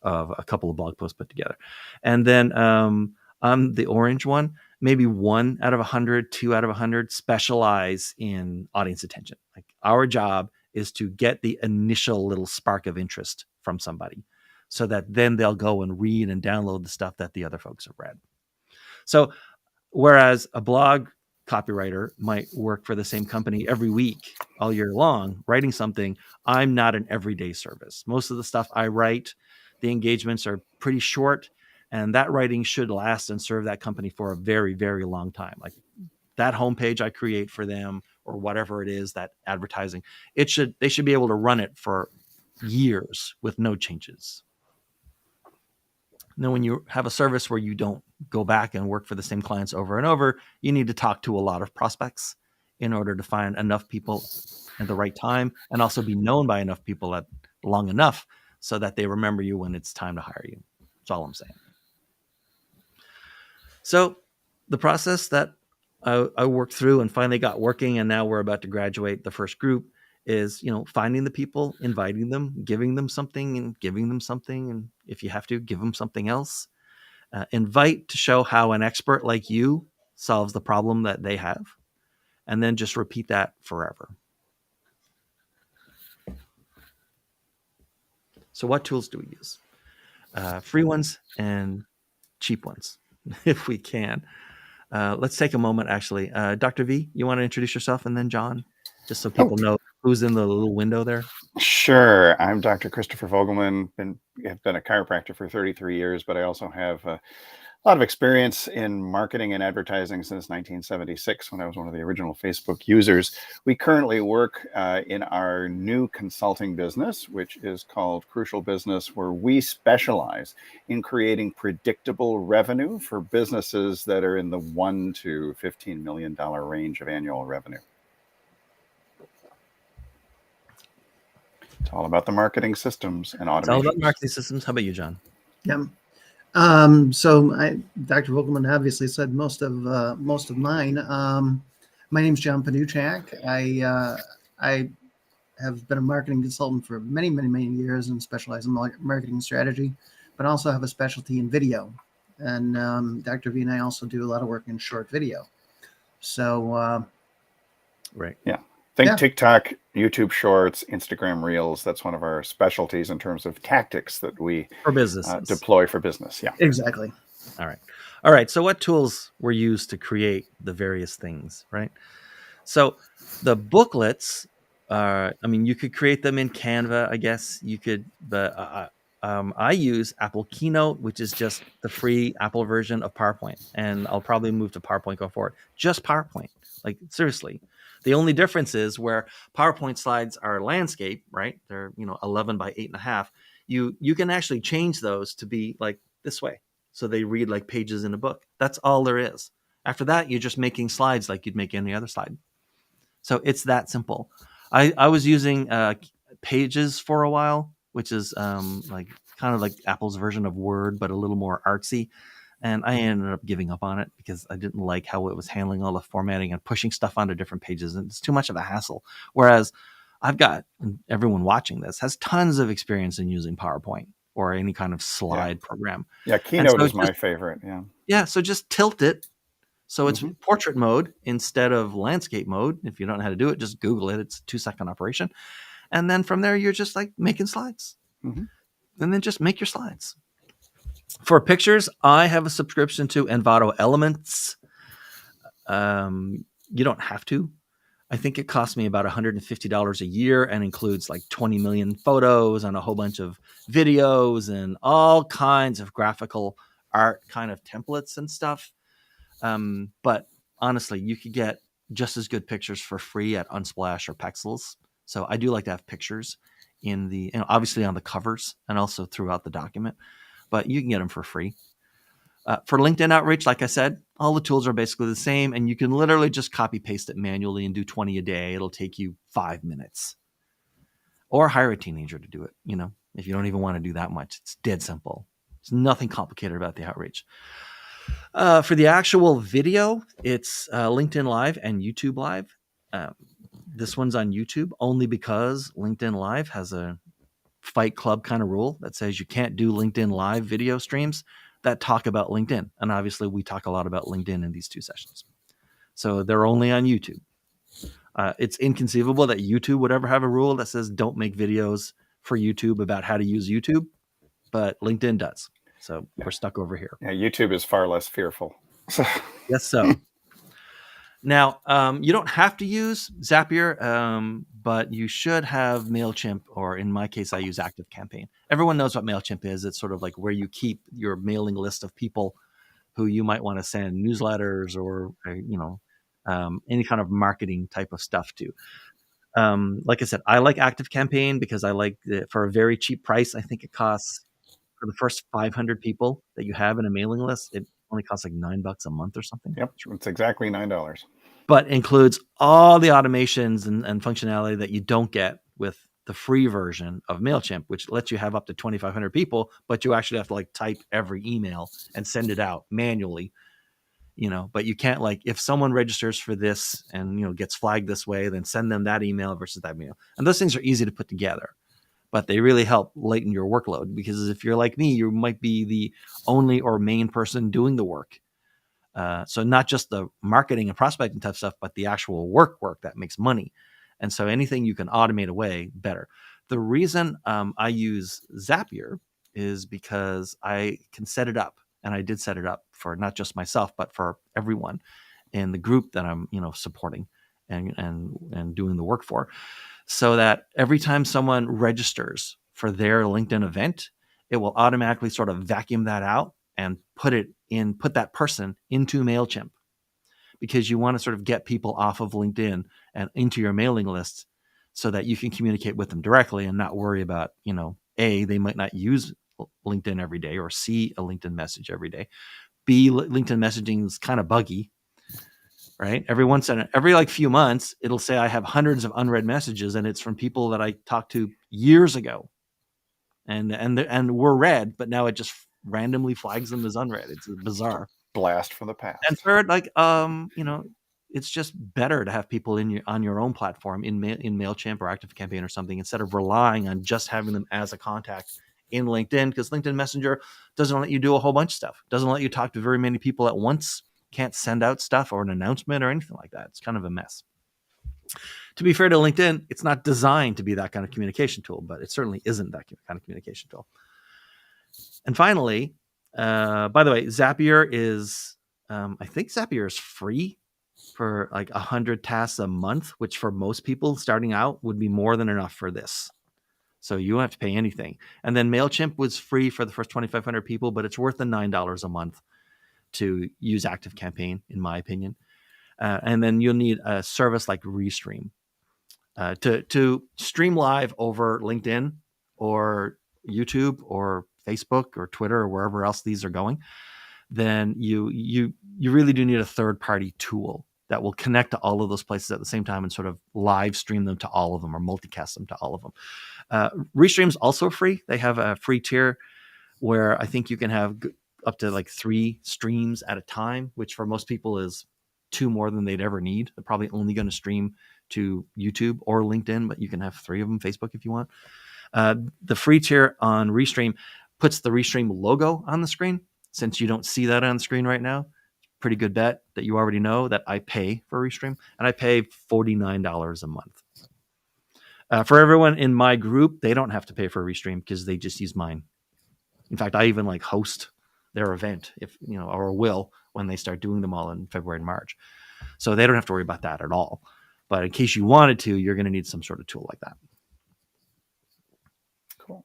of a couple of blog posts put together. And then I'm the orange one. Maybe 1 out of 100, 2 out of 100 specialize in audience attention. Like our job is to get the initial little spark of interest from somebody so that then they'll go and read and download the stuff that the other folks have read. So whereas a blog copywriter might work for the same company every week, all year long, writing something, I'm not an everyday service. Most of the stuff I write, the engagements are pretty short, and that writing should last and serve that company for a very, very long time. Like that homepage I create for them, or whatever it is, that advertising, they should be able to run it for years with no changes. Now, when you have a service where you don't go back and work for the same clients over and over, you need to talk to a lot of prospects in order to find enough people at the right time, and also be known by enough people long enough so that they remember you when it's time to hire you. That's all I'm saying. So the process that I worked through and finally got working, and now we're about to graduate the first group, is, finding the people, inviting them, giving them something, and if you have to, give them something else. Invite to show how an expert like you solves the problem that they have, and then just repeat that forever. So what tools do we use? Free ones and cheap ones, if we can. Let's take a moment, actually. Dr. V, you want to introduce yourself, and then John, just so people know who's in the little window there? Sure. I'm Dr. Christopher Vogelman. Have been a chiropractor for 33 years, but I also have a lot of experience in marketing and advertising since 1976, when I was one of the original Facebook users. We currently work in our new consulting business, which is called Crucial Business, where we specialize in creating predictable revenue for businesses that are in the $1 to $15 million range of annual revenue. It's all about the marketing systems and automation. It's all about marketing systems. How about you, John? Yeah. Dr. Vogelman obviously said most of mine. My name's John Paduchak. I have been a marketing consultant for many, many, many years and specialize in marketing strategy, but also have a specialty in video. And Dr. V and I also do a lot of work in short video. So, right. Yeah. TikTok, YouTube Shorts, Instagram Reels. That's one of our specialties in terms of tactics that we for business deploy for business. Yeah, exactly. All right. So what tools were used to create the various things, right? So the booklets you could create them in Canva, I guess you could, but I use Apple Keynote, which is just the free Apple version of PowerPoint. And I'll probably move to PowerPoint going forward. Just PowerPoint. Like, seriously. The only difference is where PowerPoint slides are landscape, right? They're 11 by 8.5. You can actually change those to be like this way, so they read like pages in a book. That's all there is. After that, you're just making slides like you'd make any other slide. So it's that simple. I was using Pages for a while, which is like kind of like Apple's version of Word, but a little more artsy. And I ended up giving up on it because I didn't like how it was handling all the formatting and pushing stuff onto different pages, and it's too much of a hassle. Whereas I've got everyone watching this has tons of experience in using PowerPoint or any kind of slide program. Yeah, And Keynote so is my favorite. Yeah. so just tilt it so it's Mhm. portrait mode instead of landscape mode. If you don't know how to do it, just Google it. It's a 2-second operation. And then from there, you're just like making slides. Mhm. And then just make your slides. For pictures, I have a subscription to Envato Elements. You don't have to. I think it costs me about $150 a year and includes like 20 million photos and a whole bunch of videos and all kinds of graphical art kind of templates and stuff. But honestly, you could get just as good pictures for free at Unsplash or Pexels. So I do like to have pictures in the, obviously on the covers and also throughout the document, but you can get them for free. For LinkedIn outreach, like I said, all the tools are basically the same, and you can literally just copy paste it manually and do 20 a day. It'll take you 5 minutes. Or hire a teenager to do it, if you don't even want to do that much. It's dead simple. There's nothing complicated about the outreach. For the actual video, it's LinkedIn Live and YouTube Live. This one's on YouTube only because LinkedIn Live has a Fight Club kind of rule that says you can't do LinkedIn Live video streams that talk about LinkedIn. And obviously, we talk a lot about LinkedIn in these 2 sessions. So they're only on YouTube. It's inconceivable that YouTube would ever have a rule that says don't make videos for YouTube about how to use YouTube, but LinkedIn does. So we're stuck over here. Yeah, YouTube is far less fearful. Yes, so. Now, you don't have to use Zapier, but you should have MailChimp, or in my case, I use ActiveCampaign. Everyone knows what MailChimp is. It's sort of like where you keep your mailing list of people who you might want to send newsletters or any kind of marketing type of stuff to. Like I said, I like ActiveCampaign because I like it for a very cheap price. I think it costs, for the first 500 people that you have in a mailing list, it only costs like $9 a month or something. Yep, it's exactly $9. But includes all the automations and functionality that you don't get with the free version of MailChimp, which lets you have up to 2,500 people, but you actually have to like type every email and send it out manually. But you can't, like, if someone registers for this and gets flagged this way, then send them that email versus that email. And those things are easy to put together, but they really help lighten your workload, because if you're like me, you might be the only or main person doing the work. So not just the marketing and prospecting type stuff, but the actual work that makes money. And so anything you can automate away, better. The reason I use Zapier is because I can set it up, and I did set it up for not just myself, but for everyone in the group that I'm, supporting and doing the work for, so that every time someone registers for their LinkedIn event, it will automatically sort of vacuum that out and put that person into MailChimp, because you want to sort of get people off of LinkedIn and into your mailing list so that you can communicate with them directly and not worry about, A, they might not use LinkedIn every day or see a LinkedIn message every day. B, LinkedIn messaging is kind of buggy, right? Every like few months, it'll say I have hundreds of unread messages, and it's from people that I talked to years ago, and were read, but now it just randomly flags them as unread. It's bizarre. Blast from the past. And third, like, it's just better to have people on your own platform in MailChimp or ActiveCampaign or something, instead of relying on just having them as a contact in LinkedIn, because LinkedIn Messenger doesn't let you do a whole bunch of stuff. Doesn't let you talk to very many people at once. Can't send out stuff or an announcement or anything like that. It's kind of a mess. To be fair to LinkedIn, it's not designed to be that kind of communication tool, but it certainly isn't that kind of communication tool. And finally, by the way, Zapier is, I think Zapier is free for like 100 tasks a month, which for most people starting out would be more than enough for this. So you don't have to pay anything. And then MailChimp was free for the first 2,500 people, but it's worth the $9 a month to use ActiveCampaign, in my opinion. And then you'll need a service like Restream to stream live over LinkedIn or YouTube or Facebook or Twitter or wherever else these are going. Then you really do need a third-party tool. that will connect to all of those places at the same time and sort of live stream them to all of them or multicast them to all of them. Restream's also free. They have a free tier where I think you can have up to like 3 streams at a time, which for most people is 2 more than they'd ever need. They're probably only going to stream to YouTube or LinkedIn, but you can have 3 of them, Facebook if you want. The free tier on Restream puts the Restream logo on the screen. Since you don't see that on the screen right now, pretty good bet that you already know that I pay for Restream, and I pay $49 a month. For everyone in my group, they don't have to pay for Restream because they just use mine. In fact, I even like host their event if or will when they start doing them all in February and March. So they don't have to worry about that at all. But in case you wanted to, you're going to need some sort of tool like that. Cool.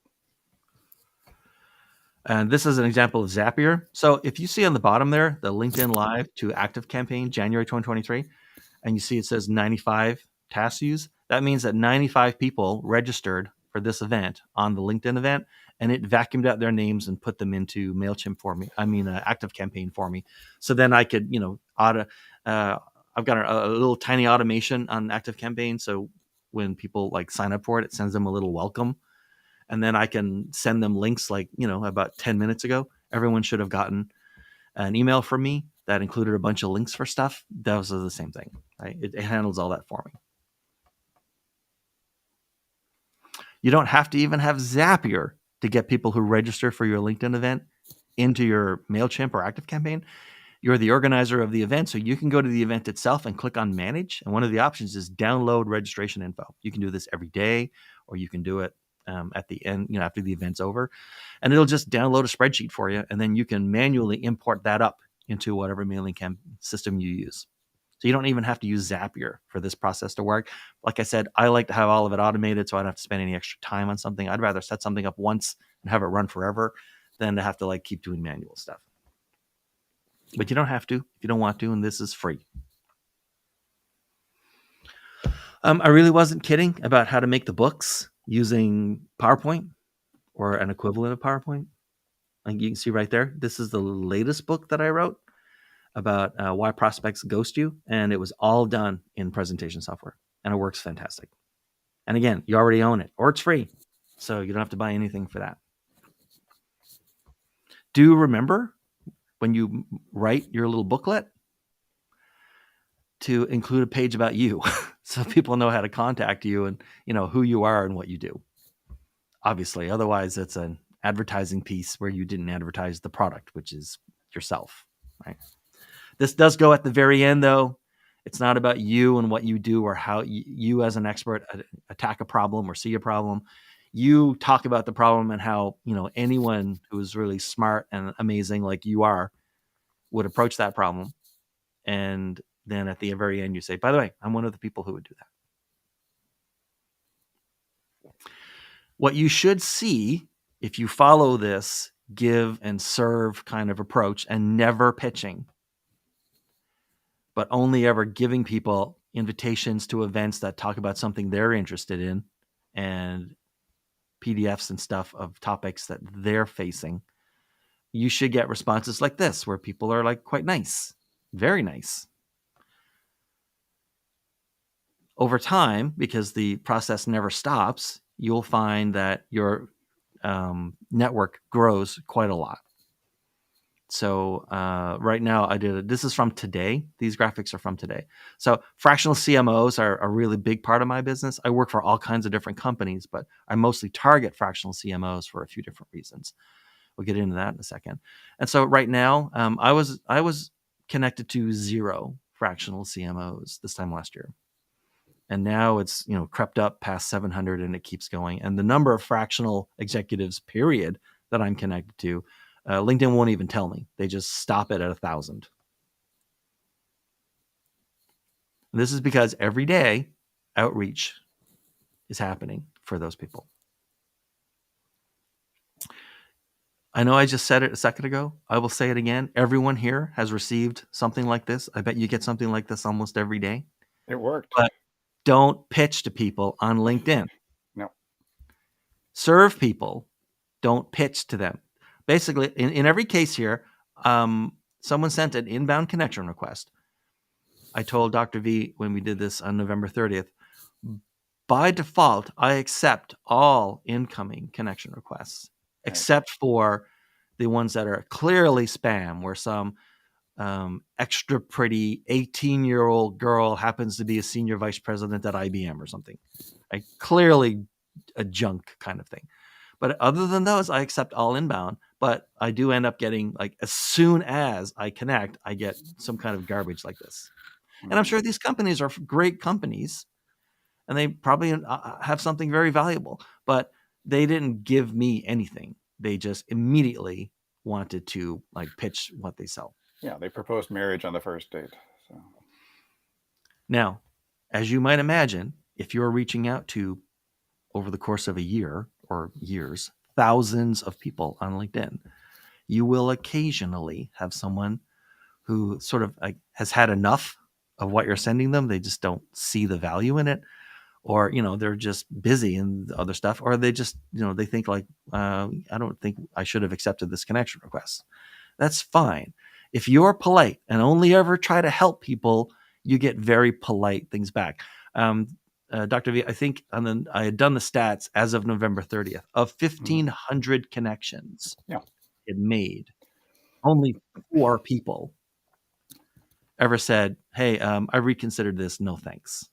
And this is an example of Zapier. So if you see on the bottom there, the LinkedIn Live to Active campaign, January 2023, and you see it says 95 tasks used, that means that 95 people registered for this event on the LinkedIn event, and it vacuumed out their names and put them into MailChimp for me. Active campaign for me. So then I could, I've got a little tiny automation on Active campaign. So when people like sign up for it, it sends them a little welcome. And then I can send them links like, about 10 minutes ago. Everyone should have gotten an email from me that included a bunch of links for stuff. Those are the same thing, right? It handles all that for me. You don't have to even have Zapier to get people who register for your LinkedIn event into your MailChimp or Active campaign. You're the organizer of the event, so you can go to the event itself and click on Manage. And one of the options is download registration info. You can do this every day, or you can do it at the end, after the event's over. And it'll just download a spreadsheet for you, and then you can manually import that up into whatever mailing system you use. So you don't even have to use Zapier for this process to work. Like I said, I like to have all of it automated so I don't have to spend any extra time on something. I'd rather set something up once and have it run forever than to have to keep doing manual stuff. But you don't have to if you don't want to, and this is free. I really wasn't kidding about how to make the books using PowerPoint or an equivalent of PowerPoint. Like you can see right there, this is the latest book that I wrote about why prospects ghost you, and it was all done in presentation software, and it works fantastic. And again, you already own it, or it's free, so you don't have to buy anything for that. Do remember when you write your little booklet to include a page about you so people know how to contact you and who you are and what you do. Obviously, otherwise it's an advertising piece where you didn't advertise the product, which is yourself, right? This does go at the very end, though. It's not about you and what you do or how you as an expert attack a problem or see a problem. You talk about the problem and how anyone who is really smart and amazing like you are would approach that problem. And then at the very end, you say, by the way, I'm one of the people who would do that. What you should see if you follow this give and serve kind of approach and never pitching, but only ever giving people invitations to events that talk about something they're interested in and PDFs and stuff of topics that they're facing, you should get responses like this, where people are quite nice, very nice. Over time, because the process never stops, you'll find that your network grows quite a lot. So right now this is from today. These graphics are from today. So fractional CMOs are a really big part of my business. I work for all kinds of different companies, but I mostly target fractional CMOs for a few different reasons. We'll get into that in a second. And so right now, I was connected to 0 fractional CMOs this time last year. And now it's crept up past 700 and it keeps going. And the number of fractional executives, period, that I'm connected to, LinkedIn won't even tell me. They just stop it at 1,000. This is because every day outreach is happening for those people. I know I just said it a second ago. I will say it again. Everyone here has received something like this. I bet you get something like this almost every day. It worked. But don't pitch to people on LinkedIn. No. Serve people. Don't pitch to them. Basically, in every case here, someone sent an inbound connection request. I told Dr. V when we did this on November 30th, by default, I accept all incoming connection requests, Right. except for the ones that are clearly spam, where some extra pretty 18-year-old girl happens to be a senior vice president at IBM or something. Like clearly a junk kind of thing. But other than those, I accept all inbound. But I do end up getting, like, as soon as I connect, I get some kind of garbage like this. And I'm sure these companies are great companies, and they probably have something very valuable, but they didn't give me anything. They just immediately wanted to, like, pitch what they sell. Yeah, they proposed marriage on the first date. So. Now, as you might imagine, if you're reaching out to, over the course of a year or years, thousands of people on LinkedIn, you will occasionally have someone who sort of, like, has had enough of what you're sending them. They just don't see the value in it, or they're just busy and other stuff, or they just they think like, I don't think I should have accepted this connection request. That's fine. If you're polite and only ever try to help people, you get very polite things back. Dr. V, I think I had done the stats as of November 30th of 1,500 connections. Yeah. It made only 4 people ever said, "Hey, I reconsidered this. No thanks."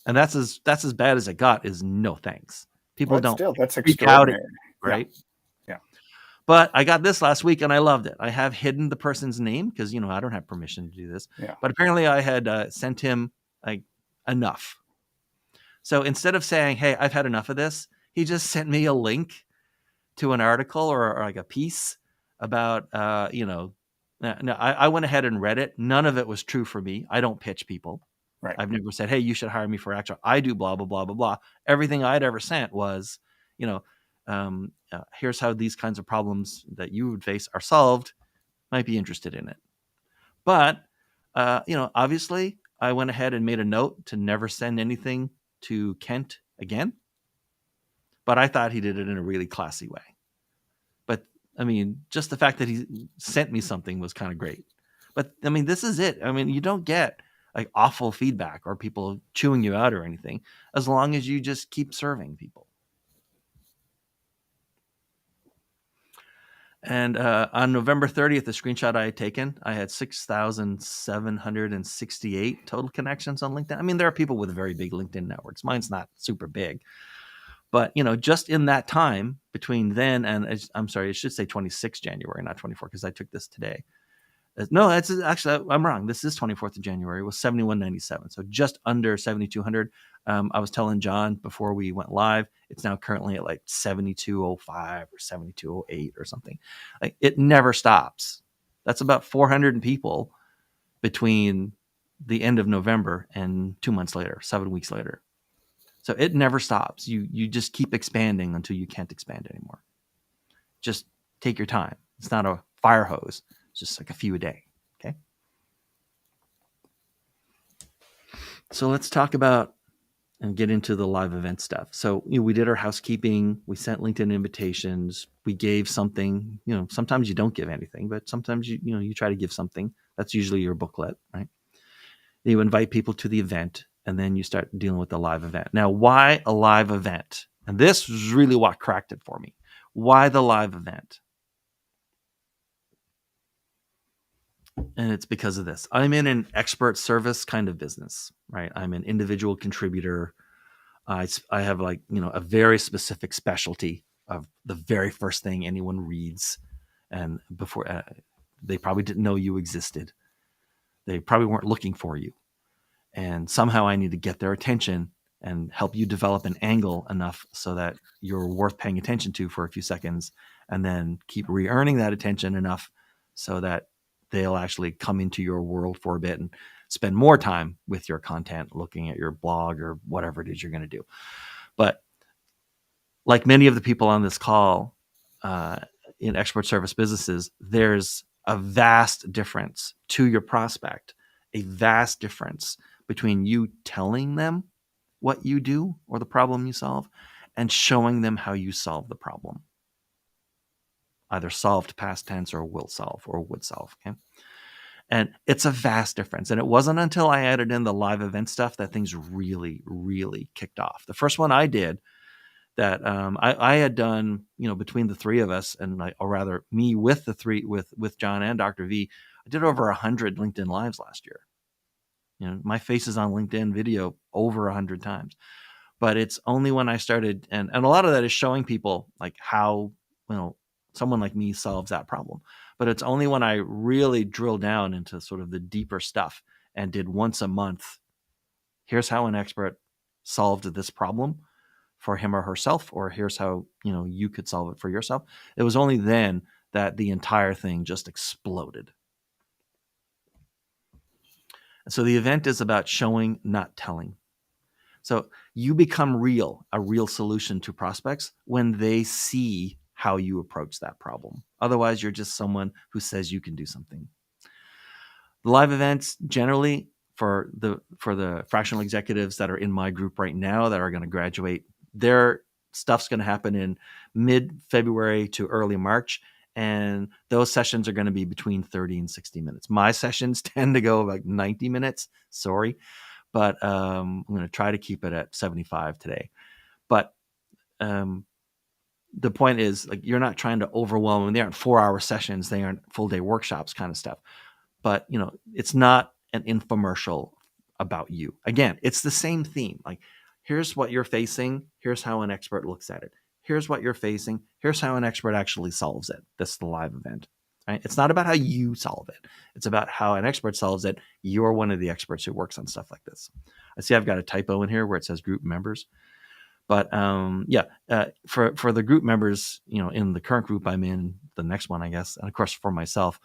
And that's as bad as it got, is no thanks. People don't that's freak out, extraordinary. right? Yeah. But I got this last week and I loved it. I have hidden the person's name because I don't have permission to do this. Yeah. But apparently I had sent him, like, enough. So instead of saying, "Hey, I've had enough of this," he just sent me a link to an article or like a piece about No, I went ahead and read it. None of it was true for me. I don't pitch people. Right. I've never said, "Hey, you should hire me for Action." I do blah, blah, blah, blah, blah. Everything I'd ever sent was, here's how these kinds of problems that you would face are solved. Might be interested in it. But, obviously, I went ahead and made a note to never send anything to Kent again. But I thought he did it in a really classy way. But, I mean, just the fact that he sent me something was kind of great. But, I mean, this is it. I mean, you don't get, like, awful feedback or people chewing you out or anything, as long as you just keep serving people. And on November 30th, the screenshot I had taken, I had 6,768 total connections on LinkedIn. I mean, there are people with very big LinkedIn networks. Mine's not super big. But, just in that time between then and, I'm sorry, it should say 26 January, not 24, because I took this today. No, that's actually, I'm wrong. This is 24th of January. It was 7197. So just under 7,200. I was telling John before we went live, it's now currently at like 7,205 or 7,208 or something. Like, it never stops. That's about 400 people between the end of November and 2 months later, 7 weeks later. So it never stops. You just keep expanding until you can't expand anymore. Just take your time. It's not a fire hose. It's just like a few a day. Okay. So let's talk about and get into the live event stuff. So we did our housekeeping. We sent LinkedIn invitations. We gave something. Sometimes you don't give anything, but sometimes you try to give something. That's usually your booklet, right? You invite people to the event, and then you start dealing with the live event. Now, why a live event? And this was really what cracked it for me. Why the live event? And it's because of this. I'm in an expert service kind of business, right? I'm an individual contributor. I have, like, a very specific specialty of the very first thing anyone reads. And before they probably didn't know you existed. They probably weren't looking for you. And somehow I need to get their attention and help you develop an angle enough so that you're worth paying attention to for a few seconds, and then keep re-earning that attention enough so that they'll actually come into your world for a bit and spend more time with your content, looking at your blog or whatever it is you're going to do. But like many of the people on this call, in expert service businesses, there's a vast difference to your prospect, a vast difference between you telling them what you do or the problem you solve and showing them how you solve the problem. Either solved past tense or will solve or would solve. Okay. And it's a vast difference. And it wasn't until I added in the live event stuff that things really, really kicked off. The first one I did that I had done, between the three of us, and or rather me with the three, with John and Dr. V, I did over 100 LinkedIn Lives last year. My face is on LinkedIn video over 100 times. But it's only when I started, and a lot of that is showing people like how, someone like me solves that problem. But it's only when I really drill down into sort of the deeper stuff and did once a month, here's how an expert solved this problem for him or herself, or here's how, you could solve it for yourself. It was only then that the entire thing just exploded. So the event is about showing, not telling. So you become a real solution to prospects when they see how you approach that problem. Otherwise, you're just someone who says you can do something. The live events generally for the fractional executives that are in my group right now that are going to graduate, their stuff's going to happen in mid-February to early March. And those sessions are going to be between 30 and 60 minutes. My sessions tend to go about 90 minutes. Sorry. But I'm going to try to keep it at 75 today. But the point is, like, you're not trying to overwhelm them. They aren't 4-hour sessions. They aren't full day workshops kind of stuff. But, it's not an infomercial about you. Again, it's the same theme. Like, here's what you're facing. Here's how an expert looks at it. Here's what you're facing. Here's how an expert actually solves it. This is the live event. Right? It's not about how you solve it. It's about how an expert solves it. You're one of the experts who works on stuff like this. I see I've got a typo in here where it says group members. But for the group members, in the current group I'm in, the next one, I guess, and of course for myself,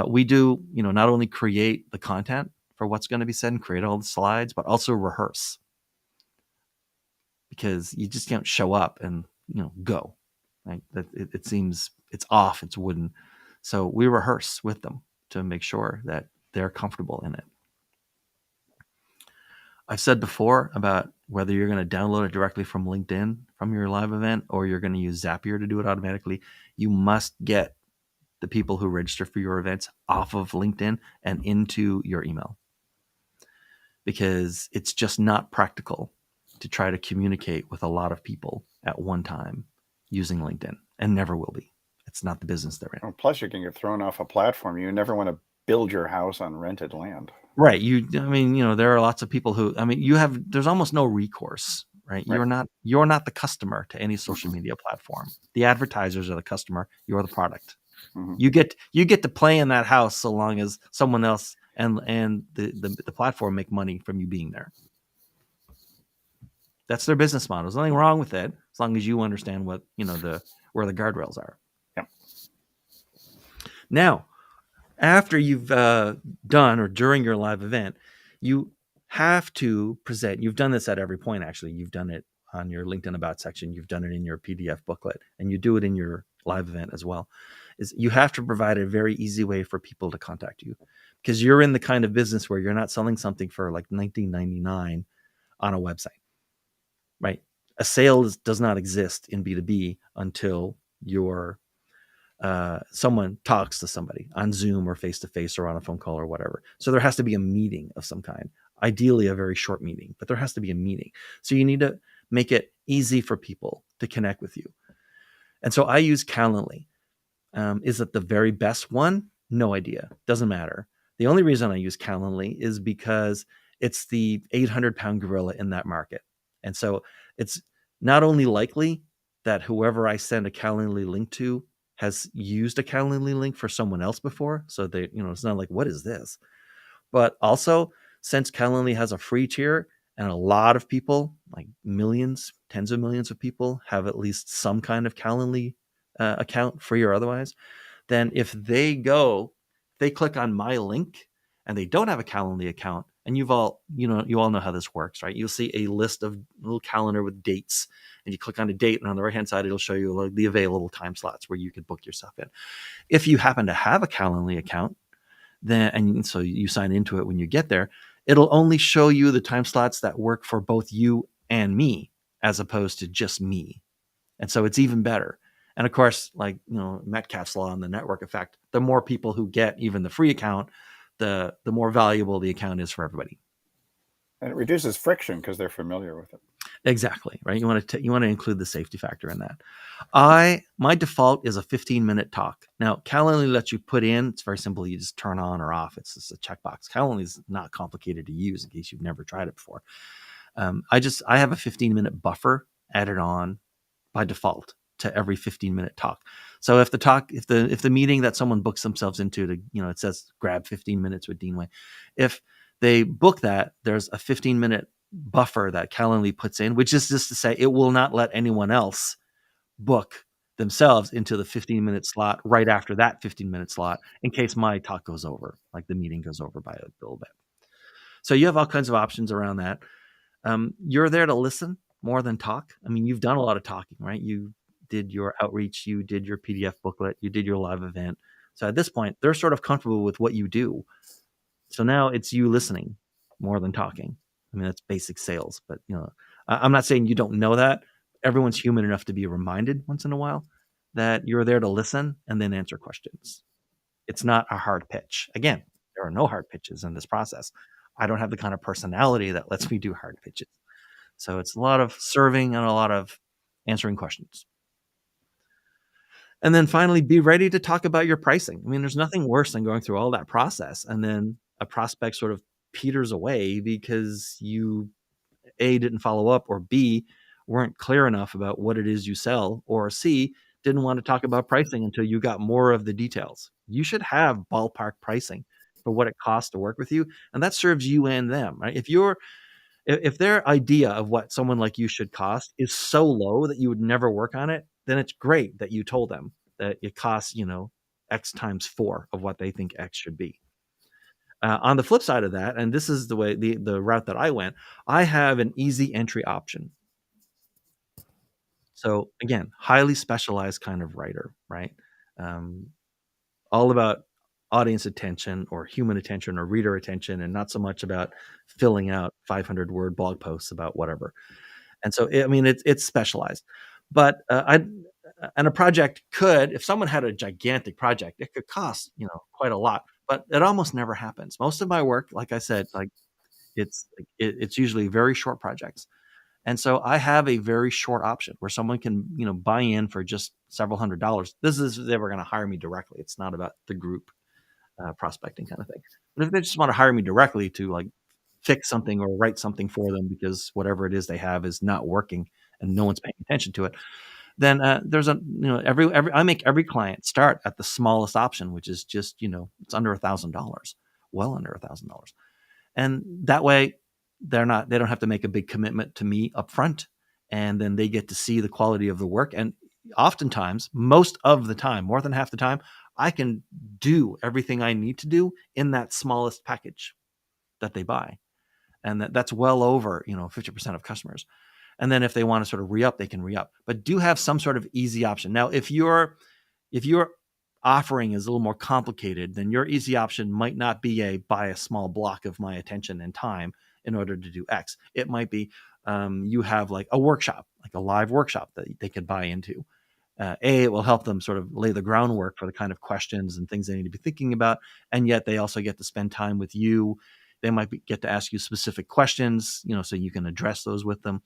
we do, not only create the content for what's going to be said and create all the slides, but also rehearse. Because you just can't show up and, go. Right? It seems it's off, it's wooden. So we rehearse with them to make sure that they're comfortable in it. I've said before about whether you're going to download it directly from LinkedIn from your live event or you're going to use Zapier to do it automatically. You must get the people who register for your events off of LinkedIn and into your email, because it's just not practical to try to communicate with a lot of people at one time using LinkedIn, and never will be. It's not the business they're in. Well, plus, you can get thrown off a platform. You never want to build your house on rented land. Right. There are lots of people who, there's almost no recourse, right? Right. You're not the customer to any social media platform. The advertisers are the customer. You're the product. Mm-hmm. You get to play in that house so long as someone else and the platform make money from you being there. That's their business model. There's nothing wrong with it as long as you understand what, where the guardrails are. Yeah. Now, after you've done or during your live event, you have to present. You've done this at every point, actually. You've done it on your LinkedIn About section. You've done it in your PDF booklet, and you do it in your live event as well. Is you have to provide a very easy way for people to contact you, because you're in the kind of business where you're not selling something for like $19.99 on a website, right? A sale does not exist in B2B until you're someone talks to somebody on Zoom or face-to-face or on a phone call or whatever. So there has to be a meeting of some kind, ideally a very short meeting, but there has to be a meeting. So you need to make it easy for people to connect with you. And so I use Calendly. Is it the very best one? No idea. Doesn't matter. The only reason I use Calendly is because it's the 800-pound gorilla in that market. And so it's not only likely that whoever I send a Calendly link to has used a Calendly link for someone else before. So they, it's not like, what is this? But also, since Calendly has a free tier and a lot of people, like millions, tens of millions of people, have at least some kind of Calendly account, free or otherwise, then if they click on my link and they don't have a Calendly account, and you all know how this works, right? You'll see a list of little calendar with dates, and you click on a date, and on the right-hand side, it'll show you the available time slots where you could book yourself in. If you happen to have a Calendly account, and so you sign into it when you get there, it'll only show you the time slots that work for both you and me, as opposed to just me. And so it's even better. And of course, like, Metcalfe's law and the network effect, the more people who get even the free account, the more valuable the account is for everybody. And it reduces friction because they're familiar with it. Exactly, right? You want to include the safety factor in that. My default is a 15-minute talk. Now, Calendly lets you put in. It's very simple. You just turn on or off. It's just a checkbox. Calendly is not complicated to use in case you've never tried it before. I have a 15-minute buffer added on by default to every 15-minute talk. So if the meeting that someone books themselves into to, it says grab 15 minutes with Dean Way, if they book that, there's a 15-minute buffer that Calendly puts in, which is just to say it will not let anyone else book themselves into the 15-minute slot right after that 15-minute slot in case my talk goes over, like the meeting goes over by a little bit. So you have all kinds of options around that. You're there to listen more than talk. I mean, you've done a lot of talking, right? You did your outreach, you did your PDF booklet, you did your live event. So at this point, they're sort of comfortable with what you do. So now it's you listening more than talking. I mean, that's basic sales, but I'm not saying you don't know that. Everyone's human enough to be reminded once in a while that you're there to listen and then answer questions. It's not a hard pitch. Again, there are no hard pitches in this process. I don't have the kind of personality that lets me do hard pitches. So it's a lot of serving and a lot of answering questions. And then finally, be ready to talk about your pricing. I mean, there's nothing worse than going through all that process and then a prospect sort of peters away because you, A, didn't follow up, or B, weren't clear enough about what it is you sell, or C, didn't want to talk about pricing until you got more of the details. You should have ballpark pricing for what it costs to work with you, and that serves you and them, right? If their idea of what someone like you should cost is so low that you would never work on it, then it's great that you told them that it costs, X times 4 of what they think X should be. On the flip side of that, and this is the way the route that I went, I have an easy entry option. So again, highly specialized kind of writer, right? All about audience attention or human attention or reader attention, and not so much about filling out 500-word blog posts about whatever. And so, it's specialized. But and a project could, if someone had a gigantic project, it could cost, quite a lot. But it almost never happens. Most of my work, like I said, it's usually very short projects. And so I have a very short option where someone can, buy in for just several $100s. This is if they were going to hire me directly. It's not about the group prospecting kind of thing. But if they just want to hire me directly to fix something or write something for them because whatever it is they have is not working and no one's paying attention to it, then there's I make every client start at the smallest option, which is just, it's under $1,000, well under $1,000. And that way they don't have to make a big commitment to me up front. And then they get to see the quality of the work. And oftentimes, most of the time, more than half the time, I can do everything I need to do in that smallest package that they buy. And that's well over, 50% of customers. And then if they want to sort of re-up, they can re-up. But do have some sort of easy option. Now, if your offering is a little more complicated, then your easy option might not be buy a small block of my attention and time in order to do X. It might be you have like a workshop, like a live workshop that they could buy into. It will help them sort of lay the groundwork for the kind of questions and things they need to be thinking about. And yet they also get to spend time with you. They might get to ask you specific questions, so you can address those with them.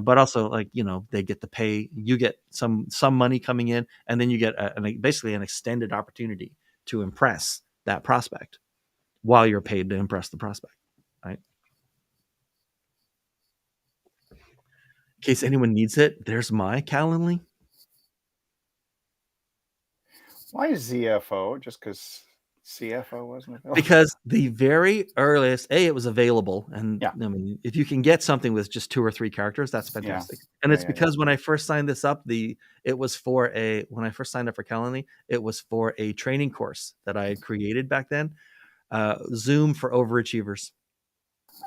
But also, they get to pay. You get some money coming in, and then you get basically an extended opportunity to impress that prospect while you're paid to impress the prospect, right? In case anyone needs it, there's my Calendly. Why is ZFO? Just because CFO wasn't available? Because the very earliest, it was available. And yeah. I mean, if you can get something with just 2 or 3 characters, that's fantastic. Yeah. And it's because when I first signed this up, when I first signed up for Calendly, it was for a training course that I had created back then, Zoom for overachievers.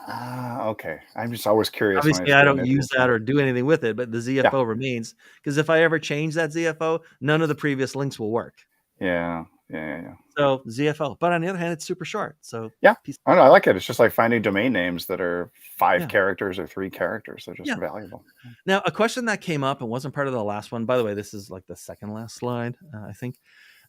Okay. I'm just always curious. Obviously, I don't use that or do anything with it, but the ZFO remains, because if I ever change that ZFO, none of the previous links will work. Yeah. So ZFO, but on the other hand, it's super short. So yeah, I know, I like it. It's just like finding domain names that are 5 characters or 3 characters. They're just valuable. Now, a question that came up and wasn't part of the last one. By the way, this is like the second last slide, I think.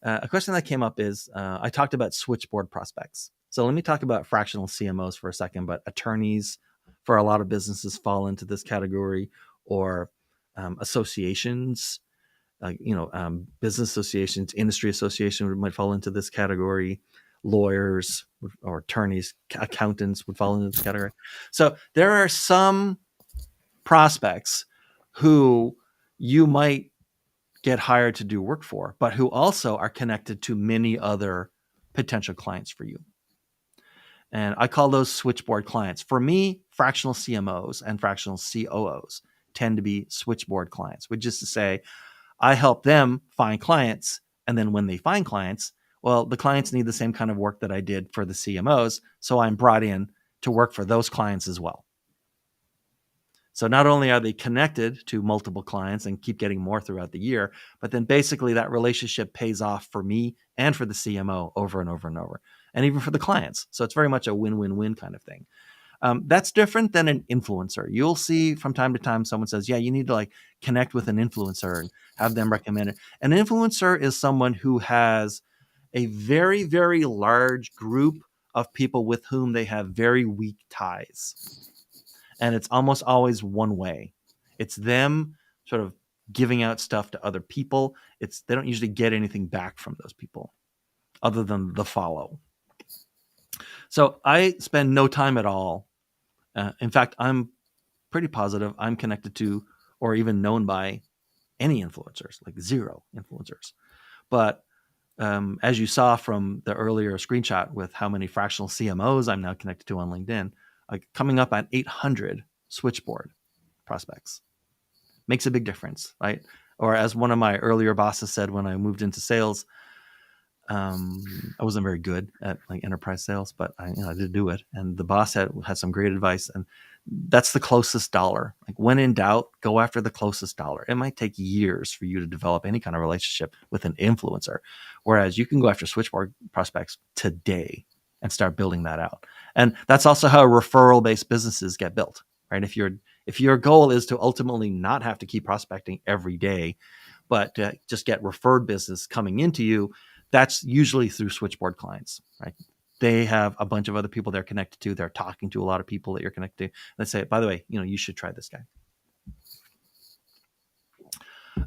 A question that came up is I talked about switchboard prospects. So let me talk about fractional CMOs for a second, but attorneys for a lot of businesses fall into this category, or associations, business associations, industry associations might fall into this category. Lawyers or attorneys, accountants would fall into this category. So there are some prospects who you might get hired to do work for, but who also are connected to many other potential clients for you. And I call those switchboard clients. For me, fractional CMOs and fractional COOs tend to be switchboard clients, which is to say, I help them find clients. And then when they find clients, well, the clients need the same kind of work that I did for the CMOs. So I'm brought in to work for those clients as well. So not only are they connected to multiple clients and keep getting more throughout the year, but then basically that relationship pays off for me and for the CMO over and over and over, and even for the clients. So it's very much a win-win-win kind of thing. That's different than an influencer. You'll see from time to time someone says, yeah, you need to connect with an influencer and have them recommend it. An influencer is someone who has a very, very large group of people with whom they have very weak ties. And it's almost always one way. It's them sort of giving out stuff to other people. They don't usually get anything back from those people other than the follow. So I spend no time at all. In fact, I'm pretty positive I'm connected to or even known by any influencers, like zero influencers. But as you saw from the earlier screenshot with how many fractional CMOs I'm now connected to on LinkedIn, coming up at 800 switchboard prospects makes a big difference, right? Or as one of my earlier bosses said when I moved into sales, I wasn't very good at enterprise sales, but I did do it. And the boss had some great advice, and that's the closest dollar. When in doubt, go after the closest dollar. It might take years for you to develop any kind of relationship with an influencer, whereas you can go after switchboard prospects today and start building that out. And that's also how referral-based businesses get built, right? If your goal is to ultimately not have to keep prospecting every day, but just get referred business coming into you, that's usually through switchboard clients, right? They have a bunch of other people they're connected to. They're talking to a lot of people that you're connected to. Let's say, by the way, you should try this guy.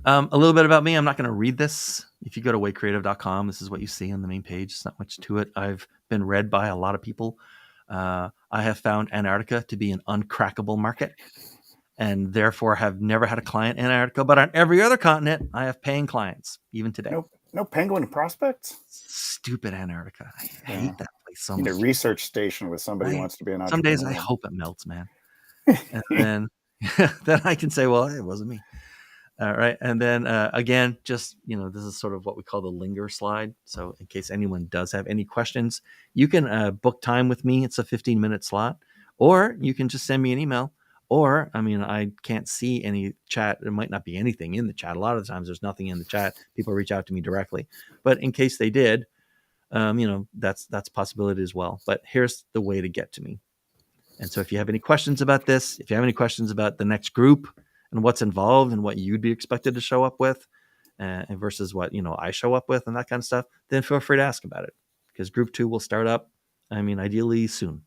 A little bit about me. I'm not going to read this. If you go to waycreative.com, this is what you see on the main page. It's not much to it. I've been read by a lot of people. I have found Antarctica to be an uncrackable market, and therefore have never had a client in Antarctica. But on every other continent, I have paying clients, even today. No penguin prospects? Stupid Antarctica. I hate that place so much. You need a research station with somebody who wants to be an entrepreneur. Some days I hope it melts, man. And then, then I can say, well, it wasn't me. All right. And then again, just, this is sort of what we call the linger slide. So in case anyone does have any questions, you can book time with me. It's a 15-minute slot, or you can just send me an email. Or, I can't see any chat. There might not be anything in the chat. A lot of the times there's nothing in the chat. People reach out to me directly. But in case they did, that's a possibility as well. But here's the way to get to me. And so if you have any questions about this, if you have any questions about the next group and what's involved and what you'd be expected to show up with versus what, I show up with and that kind of stuff, then feel free to ask about it, because group 2 will start up, ideally soon.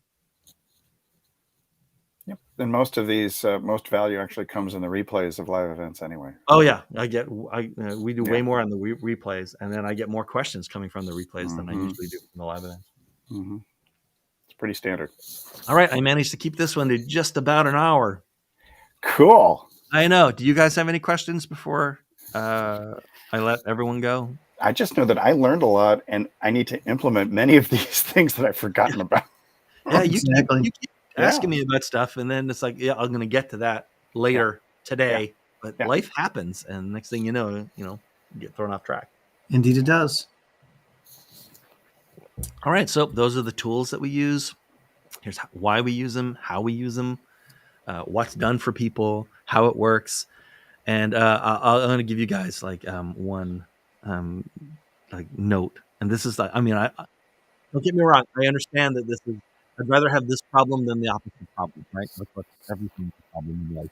Yep. And most of these, most value actually comes in the replays of live events anyway. Oh yeah. We do way more on the replays, and then I get more questions coming from the replays than I usually do from the live events. Mm-hmm. It's pretty standard. All right. I managed to keep this one to just about an hour. Cool. I know. Do you guys have any questions before I let everyone go? I just know that I learned a lot, and I need to implement many of these things that I've forgotten about. Yeah, you keep asking me about stuff, and then it's like, yeah, I'm going to get to that later today. But life happens, and next thing you know, you get thrown off track. Indeed, it does. All right, so those are the tools that we use. Here's why we use them, how we use them, what's done for people, how it works, and I'm going to give you guys one note. And this is don't get me wrong. I understand that this is. I'd rather have this problem than the opposite problem, right? That's everything's a problem in life.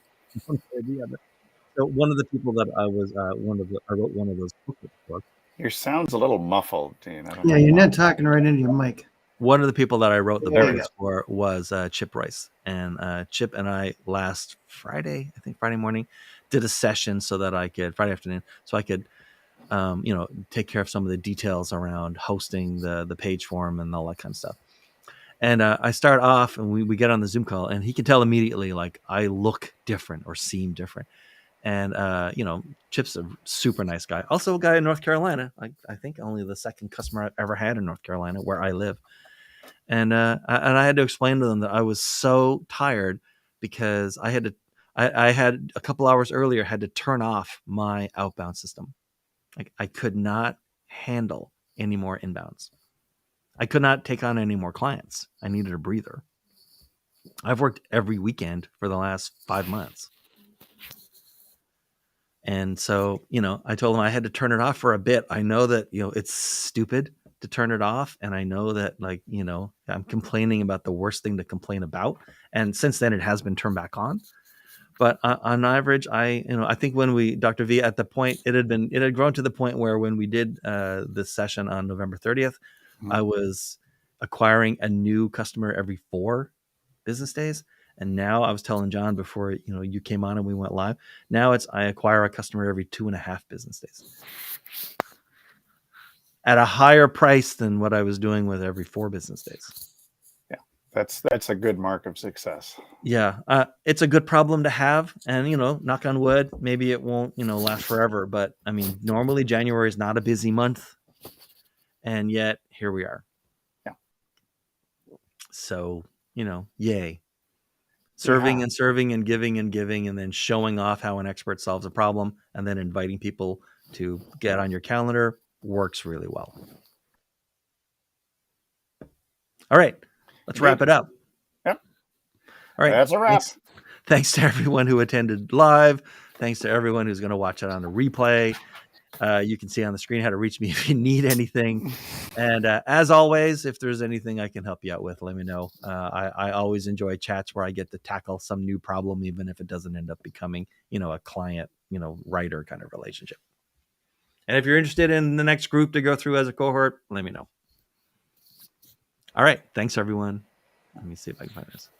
So one of the people that I wrote one of those booklets for. Your sound's a little muffled, Dean. You're not talking right into your mic. one of the people that I wrote the There you bookings for was Chip Rice, and Chip and I last Friday, I think Friday morning, did a session so that I could Friday afternoon, so I could take care of some of the details around hosting the page form and all that kind of stuff. And I start off, and we get on the Zoom call, and he can tell immediately, like, I look different or seem different. And Chip's a super nice guy, also a guy in North Carolina. I think only the second customer I've ever had in North Carolina, where I live. And I had to explain to them that I was so tired because I had a couple hours earlier had to turn off my outbound system. Like, I could not handle any more inbounds. I could not take on any more clients. I needed a breather. I've worked every weekend for the last 5 months. And so, I told him I had to turn it off for a bit. I know that, it's stupid to turn it off. And I know that, like, I'm complaining about the worst thing to complain about. And since then it has been turned back on. But on average, I think when Dr. V, at the point, it had grown to the point where when we did this session on November 30th, I was acquiring a new customer every 4 business days. And now I was telling John before, you came on and we went live. Now I acquire a customer every 2.5 business days at a higher price than what I was doing with every 4 business days. Yeah, that's a good mark of success. Yeah, it's a good problem to have, and knock on wood, maybe it won't last forever. But I mean, normally January is not a busy month, and yet here we are. Yeah. So yay. Serving and serving and giving, and then showing off how an expert solves a problem, and then inviting people to get on your calendar works really well. All right, let's wrap it up. Yep. All right, that's a wrap. Thanks to everyone who attended live. Thanks to everyone who's going to watch it on the replay. You can see on the screen how to reach me if you need anything. And as always, if there's anything I can help you out with, let me know. I always enjoy chats where I get to tackle some new problem, even if it doesn't end up becoming, a client, writer kind of relationship. And if you're interested in the next group to go through as a cohort, let me know. All right. Thanks, everyone. Let me see if I can find this.